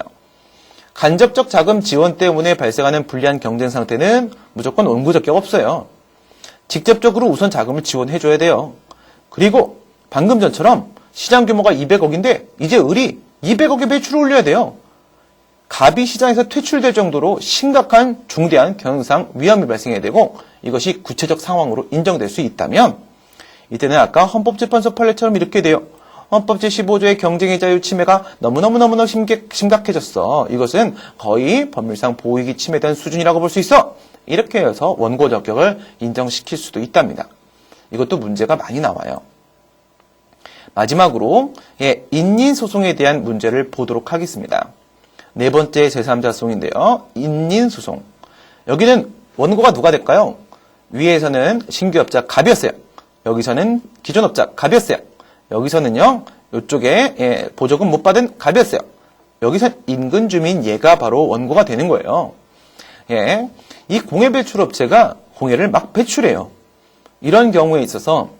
간접적 자금 지원 때문에 발생하는 불리한 경쟁 상태는 무조건 원고 적격 없어요. 직접적으로 우선 자금을 지원해줘야 돼요. 그리고 방금 전처럼 시장 규모가 200억인데 이제 을이 200억의 매출을 올려야 돼요. 갑이 시장에서 퇴출될 정도로 심각한 중대한 경영상 위험이 발생해야 되고 이것이 구체적 상황으로 인정될 수 있다면 이때는 아까 헌법재판소 판례처럼 이렇게 돼요. 헌법 제15조의 경쟁의 자유 침해가 너무너무 심각해졌어. 이것은 거의 법률상 보호이익이 침해된 수준이라고 볼 수 있어. 이렇게 해서 원고 적격을 인정시킬 수도 있답니다. 이것도 문제가 많이 나와요. 마지막으로 인민소송에 대한 문제를 보도록 하겠습니다. 네 번째 제3자 소송인데요. 인민소송. 여기는 원고가 누가 될까요? 위에서는 신규업자 갑이었어요. 여기서는 기존업자 갑이었어요. 여기서는요, 이쪽에 보조금 못 받은 갑이었어요. 여기서 인근 주민 얘가 바로 원고가 되는 거예요. 이 공해 배출업체가 공해를 막 배출해요. 이런 경우에 있어서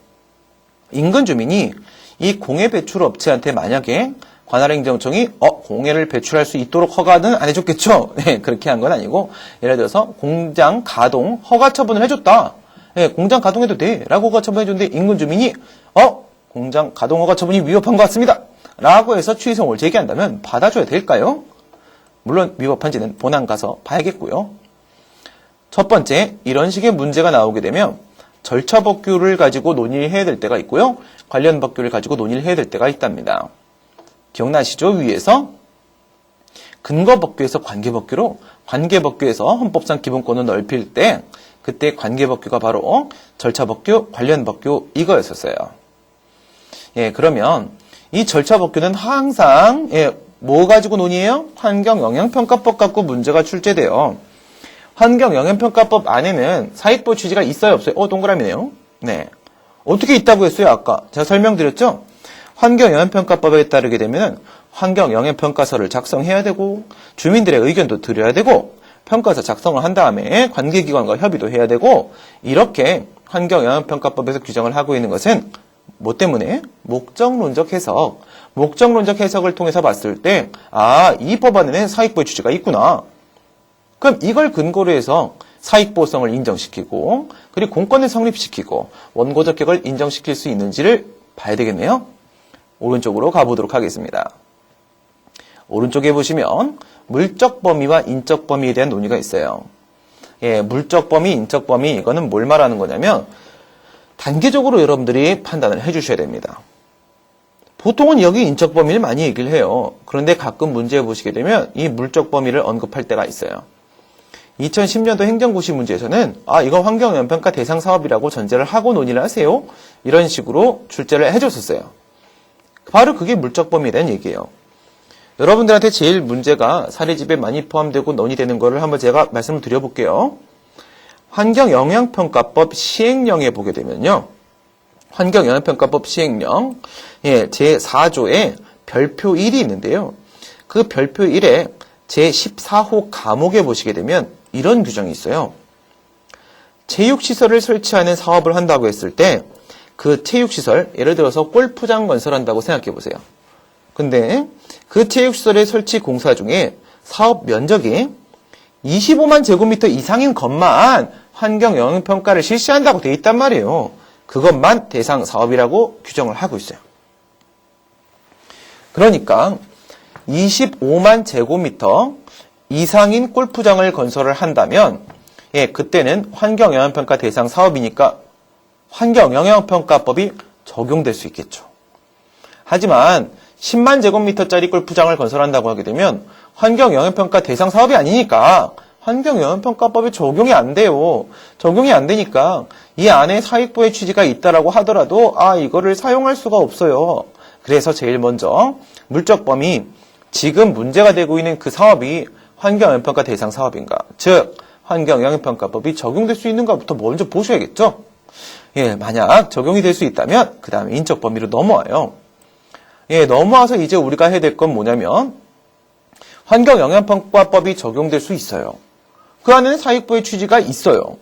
인근 주민이 이 공해 배출업체한테 만약에 관할행정청이 공해를 배출할 수 있도록 허가는 안 해줬겠죠? 그렇게 한 건 아니고 예를 들어서 공장 가동 허가 처분을 해줬다. 공장 가동해도 돼 라고 허가 처분해줬는데 인근 주민이 공장 가동 허가 처분이 위법한 것 같습니다 라고 해서 취소를 제기한다면 받아줘야 될까요? 물론 위법한지는 본안 가서 봐야겠고요. 첫 번째, 이런 식의 문제가 나오게 되면 절차 법규를 가지고 논의를 해야 될 때가 있고요. 관련 법규를 가지고 논의를 해야 될 때가 있답니다. 기억나시죠? 위에서 근거 법규에서 관계 법규로 관계 법규에서 헌법상 기본권을 넓힐 때 그때 관계 법규가 바로 절차 법규, 관련 법규 이거였었어요. 그러면 이 절차 법규는 항상 뭐 가지고 논의해요? 환경영향평가법 갖고 문제가 출제돼요. 환경영향평가법 안에는 사익보호 취지가 있어요, 없어요? 동그라미네요. 네. 어떻게 있다고 했어요, 아까? 제가 설명드렸죠? 환경영향평가법에 따르게 되면 환경영향평가서를 작성해야 되고 주민들의 의견도 드려야 되고 평가서 작성을 한 다음에 관계기관과 협의도 해야 되고 이렇게 환경영향평가법에서 규정을 하고 있는 것은 뭐 때문에? 목적론적 해석. 목적론적 해석을 통해서 봤을 때 이 법안에는 사익보호 취지가 있구나. 그럼 이걸 근거로 해서 사익보호성을 인정시키고 그리고 공권을 성립시키고 원고 적격을 인정시킬 수 있는지를 봐야 되겠네요. 오른쪽으로 가보도록 하겠습니다. 오른쪽에 보시면 물적 범위와 인적 범위에 대한 논의가 있어요. 물적 범위, 인적 범위 이거는 뭘 말하는 거냐면 단계적으로 여러분들이 판단을 해주셔야 됩니다. 보통은 여기 인적 범위를 많이 얘기를 해요. 그런데 가끔 문제 보시게 되면 이 물적 범위를 언급할 때가 있어요. 2010년도 행정고시 문제에서는 이건 환경영향평가 대상 사업이라고 전제를 하고 논의를 하세요. 이런 식으로 출제를 해줬었어요. 바로 그게 물적 범위에 대한 얘기예요. 여러분들한테 제일 문제가 사례집에 많이 포함되고 논의되는 거를 한번 제가 말씀을 드려볼게요. 환경영향평가법 시행령에 보게 되면요. 환경영향평가법 시행령 제4조에 별표 1이 있는데요. 그 별표 1에 제14호 과목에 보시게 되면 이런 규정이 있어요. 체육시설을 설치하는 사업을 한다고 했을 때 그 체육시설, 예를 들어서 골프장 건설한다고 생각해 보세요. 근데 그 체육시설의 설치 공사 중에 사업 면적이 25만 제곱미터 이상인 것만 환경영향평가를 실시한다고 돼 있단 말이에요. 그것만 대상 사업이라고 규정을 하고 있어요. 그러니까 25만 제곱미터 이상인 골프장을 건설을 한다면 그때는 환경영향평가 대상 사업이니까 환경영향평가법이 적용될 수 있겠죠. 하지만 10만 제곱미터짜리 골프장을 건설한다고 하게 되면 환경영향평가 대상 사업이 아니니까 환경영향평가법이 적용이 안 돼요. 적용이 안 되니까 이 안에 사익보호의 취지가 있다라고 하더라도 이거를 사용할 수가 없어요. 그래서 제일 먼저 물적 범위, 지금 문제가 되고 있는 그 사업이 환경영향평가 대상 사업인가, 즉 환경영향평가법이 적용될 수 있는가부터 먼저 보셔야겠죠. 만약 적용이 될 수 있다면 그 다음에 인적 범위로 넘어와요. 넘어와서 이제 우리가 해야 될 건 뭐냐면 환경영향평가법이 적용될 수 있어요. 그 안에는 사익보호의 취지가 있어요.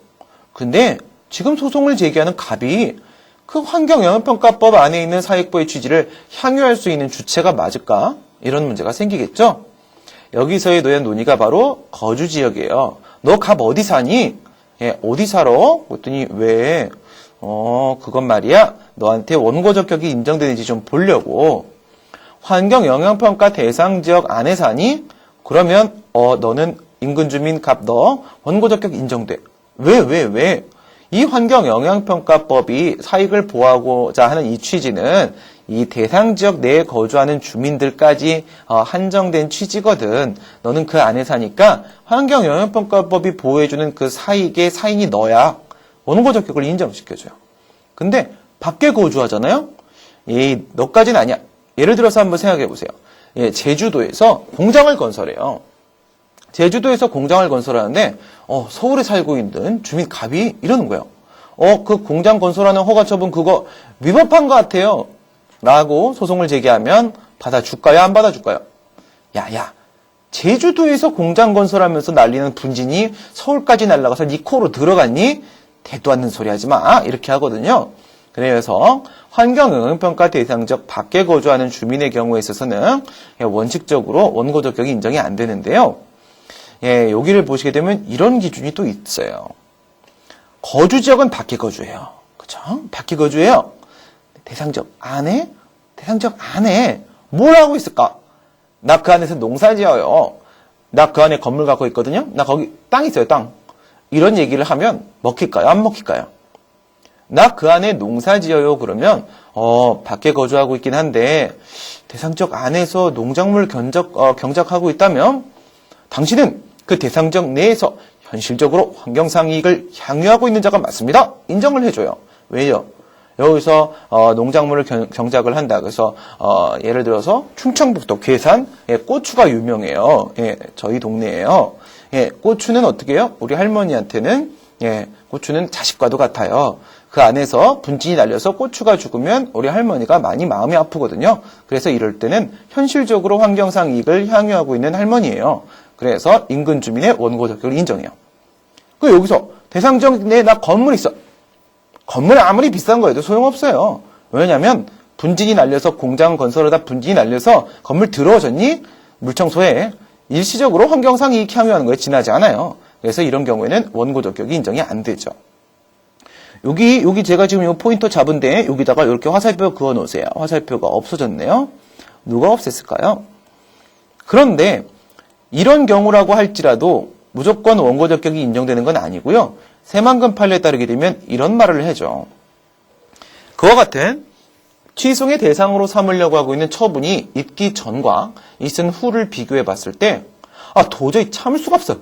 근데 지금 소송을 제기하는 갑이 그 환경영향평가법 안에 있는 사익보호의 취지를 향유할 수 있는 주체가 맞을까? 이런 문제가 생기겠죠? 여기서의 논의가 바로 거주지역이에요. 너 갑 어디 사니? 어디 살아? 그랬더니 왜? 그건 말이야. 너한테 원고 적격이 인정되는지 좀 보려고. 환경영향평가 대상지역 안에 사니? 그러면 너는 인근 주민 갑 너 원고 적격 인정돼. 왜? 이 환경영향평가법이 사익을 보호하고자 하는 이 취지는 이 대상지역 내에 거주하는 주민들까지 한정된 취지거든. 너는 그 안에 사니까 환경영향평가법이 보호해주는 그 사익의 사인이 너야. 원고 적격을 인정시켜줘요. 근데 밖에 거주하잖아요? 너까지는 아니야. 예를 들어서 한번 생각해 보세요. 제주도에서 공장을 건설해요. 제주도에서 공장을 건설하는데 서울에 살고 있는 주민 갑이 이러는 거예요. 그 공장 건설하는 허가 처분 그거 위법한 것 같아요. 라고 소송을 제기하면 받아줄까요? 안 받아줄까요? 야, 제주도에서 공장 건설하면서 날리는 분진이 서울까지 날아가서 네 코로 들어갔니? 대도 않는 소리 하지 마. 이렇게 하거든요. 그래서 환경영향평가 대상지역 밖에 거주하는 주민의 경우에 있어서는 원칙적으로 원고 적격이 인정이 안 되는데요. 여기를 보시게 되면 이런 기준이 또 있어요. 거주지역은 밖에 거주해요. 그쵸? 밖에 거주해요. 대상지역 안에 뭘 하고 있을까? 나 그 안에서 농사 지어요. 나 그 안에 건물 갖고 있거든요. 나 거기 땅 있어요, 땅. 이런 얘기를 하면 먹힐까요? 안 먹힐까요? 나 그 안에 농사 지어요. 그러면 밖에 거주하고 있긴 한데 대상지역 안에서 농작물 경작하고 있다면 당신은 그 대상지역 내에서 현실적으로 환경상 이익을 향유하고 있는 자가 맞습니다. 인정을 해줘요. 왜요? 여기서 농작물을 경작을 한다. 그래서 예를 들어서 충청북도 괴산 고추가 유명해요. 저희 동네에요. 고추는 어떻게 해요? 우리 할머니한테는 고추는 자식과도 같아요. 그 안에서 분진이 날려서 고추가 죽으면 우리 할머니가 많이 마음이 아프거든요. 그래서 이럴 때는 현실적으로 환경상 이익을 향유하고 있는 할머니예요. 그래서 인근 주민의 원고 적격을 인정해요. 그 여기서 대상지역 내에 나 건물 있어. 건물 아무리 비싼 거여도 소용없어요. 왜냐하면 분진이 날려서 공장 건설하다 분진이 날려서 건물 더러워졌니? 물청소해. 일시적으로 환경상 이익 향유하는 거에 지나지 않아요. 그래서 이런 경우에는 원고 적격이 인정이 안 되죠. 여기 제가 지금 이 포인터 잡은데 여기다가 이렇게 화살표 그어 놓으세요. 화살표가 없어졌네요. 누가 없앴을까요? 그런데 이런 경우라고 할지라도 무조건 원고 적격이 인정되는 건 아니고요. 새만금 판례에 따르게 되면 이런 말을 해줘. 그와 같은 취소의 대상으로 삼으려고 하고 있는 처분이 있기 전과 있은 후를 비교해 봤을 때 도저히 참을 수가 없어.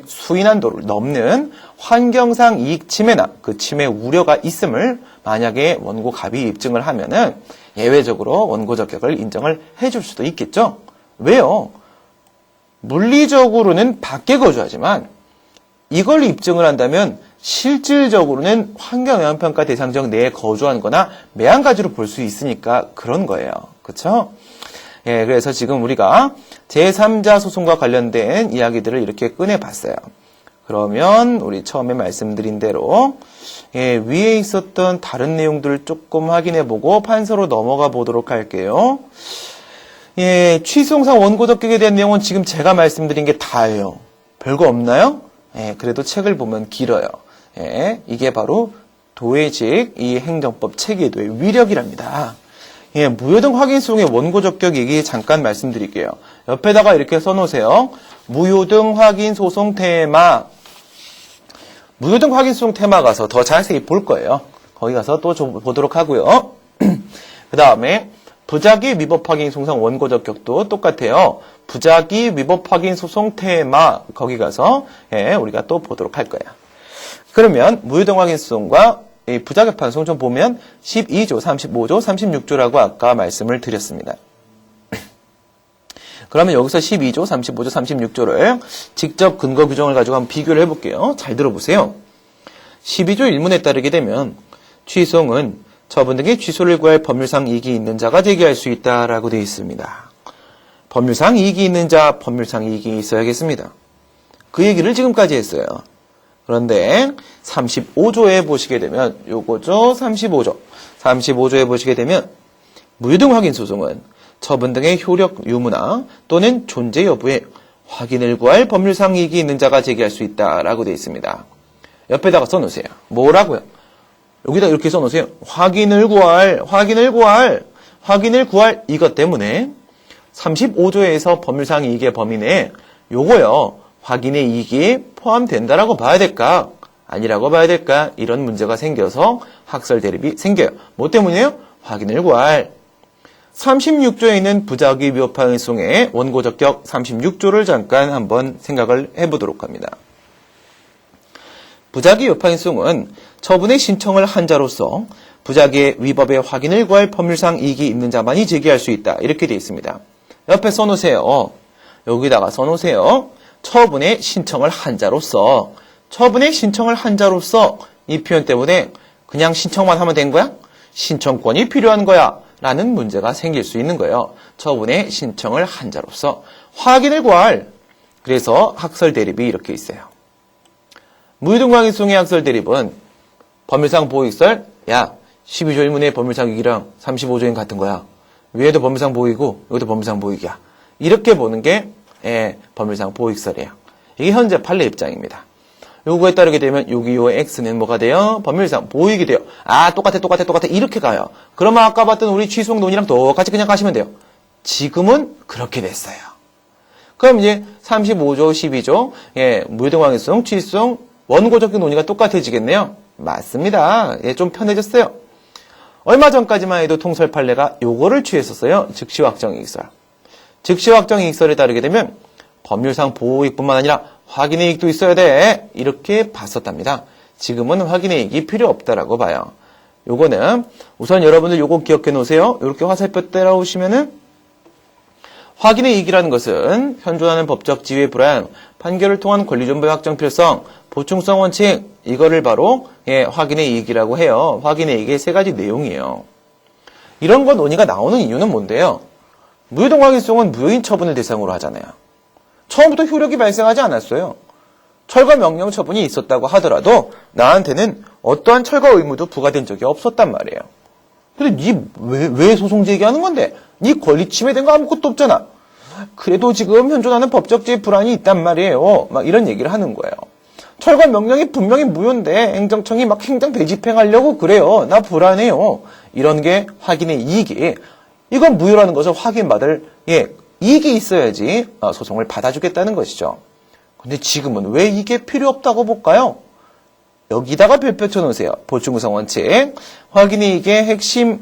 수인한도를 넘는 환경상 이익 침해나 그 침해 우려가 있음을 만약에 원고 갑이 입증을 하면은 예외적으로 원고 적격을 인정을 해줄 수도 있겠죠. 왜요? 물리적으로는 밖에 거주하지만 이걸 입증을 한다면 실질적으로는 환경영향평가 대상지역 내에 거주한 거나 매한가지로 볼 수 있으니까 그런 거예요. 그렇죠? 그래서 지금 우리가 제3자 소송과 관련된 이야기들을 이렇게 꺼내봤어요. 그러면 우리 처음에 말씀드린 대로 위에 있었던 다른 내용들을 조금 확인해보고 판서로 넘어가 보도록 할게요. 취소상 원고 적격에 대한 내용은 지금 제가 말씀드린 게 다예요. 별거 없나요? 그래도 책을 보면 길어요. 이게 바로 도의직 이 행정법 체계도의 위력이랍니다. 무효등 확인 소송의 원고 적격 얘기 잠깐 말씀드릴게요. 옆에다가 이렇게 써놓으세요. 무효등 확인 소송 테마. 무효등 확인 소송 테마 가서 더 자세히 볼 거예요. 거기 가서 또 보도록 하고요. 그 다음에 부작위 위법 확인 소송 원고 적격도 똑같아요. 부작위 위법 확인 소송 테마 거기 가서 우리가 또 보도록 할 거야. 그러면 무효등 확인 소송과 부작위 판소송 좀 보면 12조, 35조, 36조라고 아까 말씀을 드렸습니다. 그러면 여기서 12조, 35조, 36조를 직접 근거 규정을 가지고 한번 비교를 해볼게요. 잘 들어보세요. 12조 1문에 따르게 되면 취소는 처분 등의 취소를 구할 법률상 이익이 있는 자가 제기할 수 있다라고 되어 있습니다. 법률상 이익이 있는 자, 법률상 이익이 있어야겠습니다. 그 얘기를 지금까지 했어요. 그런데 35조에 보시게 되면 요거죠. 35조. 35조에 보시게 되면 무효등 확인 소송은 처분 등의 효력 유무나 또는 존재 여부에 확인을 구할 법률상 이익이 있는 자가 제기할 수 있다라고 되어 있습니다. 옆에다가 써놓으세요. 뭐라고요? 여기다 이렇게 써놓으세요. 확인을 구할, 확인을 구할, 확인을 구할 이것 때문에 35조에서 법률상 이익의 범위 내에 요거요. 확인의 이익이 포함된다라고 봐야 될까? 아니라고 봐야 될까? 이런 문제가 생겨서 학설 대립이 생겨요. 뭐 때문이에요? 확인을 구할. 36조에 있는 부작위 위법행위성의 원고 적격 36조를 잠깐 한번 생각을 해보도록 합니다. 부작위 위법행위성은 처분의 신청을 한 자로서 부작위의 위법의 확인을 구할 법률상 이익이 있는 자만이 제기할 수 있다. 이렇게 되어 있습니다. 옆에 써놓으세요. 여기다가 써놓으세요. 처분의 신청을 한 자로서, 처분의 신청을 한 자로서 이 표현 때문에 그냥 신청만 하면 된 거야? 신청권이 필요한 거야. 라는 문제가 생길 수 있는 거예요. 처분의 신청을 한 자로서 확인을 구할. 그래서 학설 대립이 이렇게 있어요. 무유등광인송의 학설 대립은 법률상 보호익설, 야 12조 1문의 법률상 이익이랑 35조인 같은 거야. 위에도 법률상 보호이고 여기도 법률상 보호이익이야. 이렇게 보는 게 법률상 보호익설이에요. 이게 현재 판례 입장입니다. 요거에 따르게 되면 여기 요 X는 뭐가 돼요? 법률상 보호이익이 돼요. 아 똑같아 이렇게 가요. 그러면 아까 봤던 우리 취소용 논의랑 똑같이 그냥 가시면 돼요. 지금은 그렇게 됐어요. 그럼 이제 35조 12조 무유등광인송 취소용 원고적격 논의가 똑같아지겠네요. 맞습니다. 좀 편해졌어요. 얼마 전까지만 해도 통설 판례가 요거를 취했었어요. 즉시 확정 이익설. 즉시 확정 이익설에 따르게 되면 법률상 보호이익뿐만 아니라 확인의 이익도 있어야 돼. 이렇게 봤었답니다. 지금은 확인의 이익이 필요 없다라고 봐요. 요거는 우선 여러분들 요거 기억해 놓으세요. 이렇게 화살표 때려오시면은 확인의 이익이라는 것은 현존하는 법적 지위의 불안, 판결을 통한 권리존보의 확정 필요성, 보충성 원칙, 이거를 바로 확인의 이익이라고 해요. 확인의 이익의 세 가지 내용이에요. 이런 거 논의가 나오는 이유는 뭔데요? 무유등광인송은 무효인 처분을 대상으로 하잖아요. 처음부터 효력이 발생하지 않았어요. 철거 명령 처분이 있었다고 하더라도 나한테는 어떠한 철거 의무도 부과된 적이 없었단 말이에요. 근데 왜 소송 제기하는 건데? 네 권리 침해된 거 아무것도 없잖아. 그래도 지금 현존하는 법적지의 불안이 있단 말이에요. 막 이런 얘기를 하는 거예요. 철거 명령이 분명히 무효인데 행정청이 막 행정 대집행하려고 그래요. 나 불안해요. 이런 게 확인의 이익이. 이건 무효라는 것을 확인받을 이익이 있어야지 소송을 받아주겠다는 것이죠. 근데 지금은 왜 이게 필요 없다고 볼까요? 여기다가 별표 쳐놓으세요. 보충성 원칙. 확인의 이익의 핵심은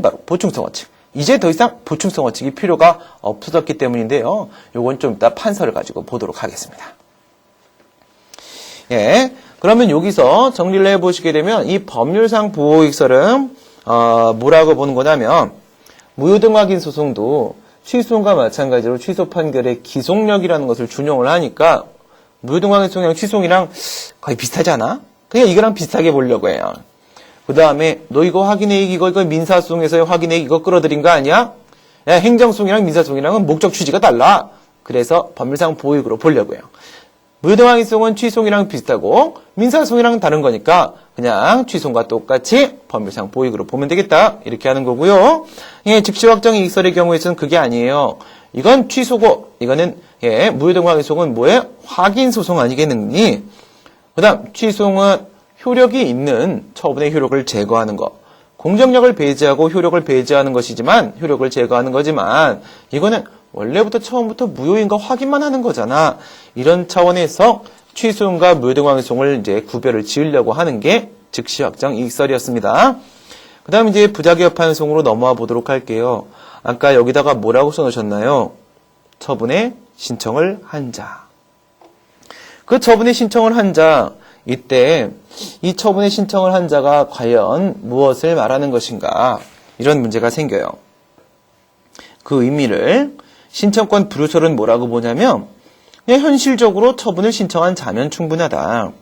바로 보충성 원칙. 이제 더 이상 보충성 원칙이 필요가 없어졌기 때문인데요. 요건 좀 이따 판서를 가지고 보도록 하겠습니다. 그러면 여기서 정리를 해보시게 되면 이 법률상 보호익설은 뭐라고 보는 거냐면 무효등 확인 소송도 취소과 마찬가지로 취소 판결의 기속력이라는 것을 준용을 하니까 무효등 확인 소송이랑 취소이랑 거의 비슷하지 않아? 그냥 이거랑 비슷하게 보려고 해요. 그 다음에 너 이거 확인의 이익 이거 민사소송에서의 확인의 이익 이거 끌어들인 거 아니야? 야, 행정소송이랑 민사소송이랑은 목적 취지가 달라. 그래서 법률상 보호익으로 보려고 해요. 무효등항인송은 취소송이랑 비슷하고 민사소송이랑 다른 거니까 그냥 취소송과 똑같이 법률상 보호익으로 보면 되겠다. 이렇게 하는 거고요. 즉시 확정 이익설의 경우에서는 그게 아니에요. 이건 취소고 이거는 무효등항인송은 뭐예요? 확인소송 아니겠느니? 그 다음 취소송은 효력이 있는 처분의 효력을 제거하는 것. 공정력을 배제하고 효력을 배제하는 것이지만 효력을 제거하는 거지만 이거는 원래부터 처음부터 무효인 거 확인만 하는 거잖아. 이런 차원에서 취소송과 무효등항인송을 이제 구별을 지으려고 하는 게 즉시 확정 이익설이었습니다. 그 다음 이제 부작위 여파행송으로 넘어와 보도록 할게요. 아까 여기다가 뭐라고 써놓으셨나요? 처분의 신청을 한 자. 그 처분의 신청을 한 자, 이때 이 처분의 신청을 한 자가 과연 무엇을 말하는 것인가? 이런 문제가 생겨요. 그 의미를 신청권 불효설은 뭐라고 보냐면 현실적으로 처분을 신청한 자면 충분하다.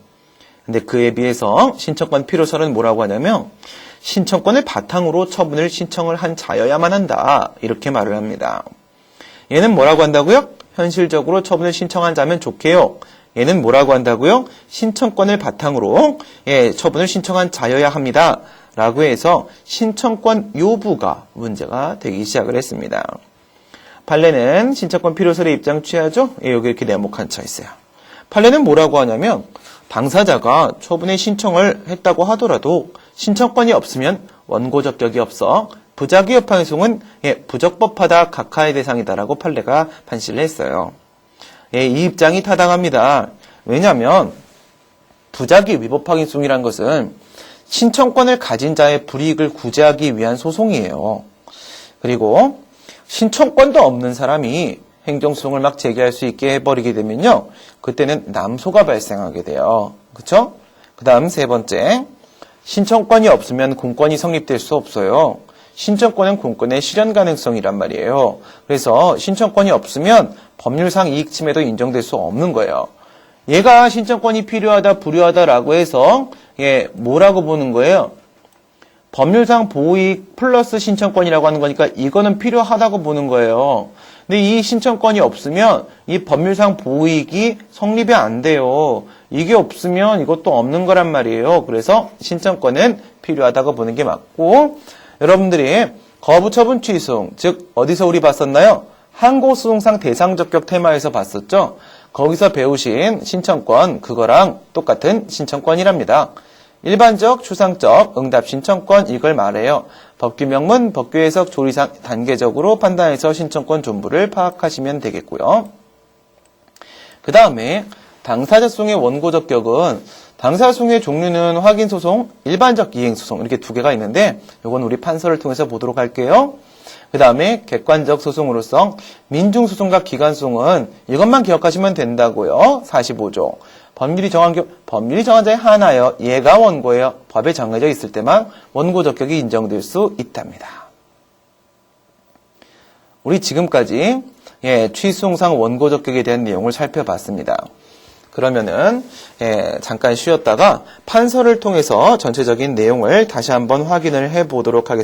근데 그에 비해서 신청권 필요설은 뭐라고 하냐면 신청권을 바탕으로 처분을 신청을 한 자여야만 한다. 이렇게 말을 합니다. 얘는 뭐라고 한다고요? 현실적으로 처분을 신청한 자면 좋게요. 얘는 뭐라고 한다고요? 신청권을 바탕으로 처분을 신청한 자여야 합니다. 라고 해서 신청권 여부가 문제가 되기 시작을 했습니다. 판례는 신청권 필요설의 입장 취하죠? 여기 이렇게 네모칸 쳐 있어요. 판례는 뭐라고 하냐면 당사자가 처분의 신청을 했다고 하더라도 신청권이 없으면 원고 적격이 없어 부작위 여파 행송은 부적법하다 각하의 대상이다라고 판례가 판시를 했어요. 이 입장이 타당합니다. 왜냐하면 부작위 위법 확인송이란 것은 신청권을 가진 자의 불이익을 구제하기 위한 소송이에요. 그리고 신청권도 없는 사람이 행정소송을 막 제기할 수 있게 해버리게 되면요, 그때는 남소가 발생하게 돼요. 그쵸? 그 다음 세 번째, 신청권이 없으면 공권이 성립될 수 없어요. 신청권은 공권의 실현 가능성이란 말이에요. 그래서 신청권이 없으면 법률상 이익 침해도 인정될 수 없는 거예요. 얘가 신청권이 필요하다, 불효하다라고 해서 뭐라고 보는 거예요? 법률상 보호이익 플러스 신청권이라고 하는 거니까 이거는 필요하다고 보는 거예요. 근데 이 신청권이 없으면 이 법률상 보호이익이 성립이 안 돼요. 이게 없으면 이것도 없는 거란 말이에요. 그래서 신청권은 필요하다고 보는 게 맞고, 여러분들이 거부처분 취소송, 즉 어디서 우리 봤었나요? 항고소송상 대상적격 테마에서 봤었죠? 거기서 배우신 신청권, 그거랑 똑같은 신청권이랍니다. 일반적, 추상적, 응답 신청권, 이걸 말해요. 법규명문, 법규해석, 조리상 단계적으로 판단해서 신청권 존부를 파악하시면 되겠고요. 그 다음에 당사자소송의 원고 적격은, 당사자소송의 종류는 확인소송, 일반적 이행소송 이렇게 두 개가 있는데 이건 우리 판서를 통해서 보도록 할게요. 그 다음에 객관적 소송으로서 민중소송과 기관소송은 이것만 기억하시면 된다고요. 45조. 법률이 정한 자에 한하여 얘가 원고예요. 법에 정해져 있을 때만 원고 적격이 인정될 수 있답니다. 우리 지금까지 취소송상 원고 적격에 대한 내용을 살펴봤습니다. 그러면은 잠깐 쉬었다가 판서를 통해서 전체적인 내용을 다시 한번 확인을 해보도록 하겠습니다.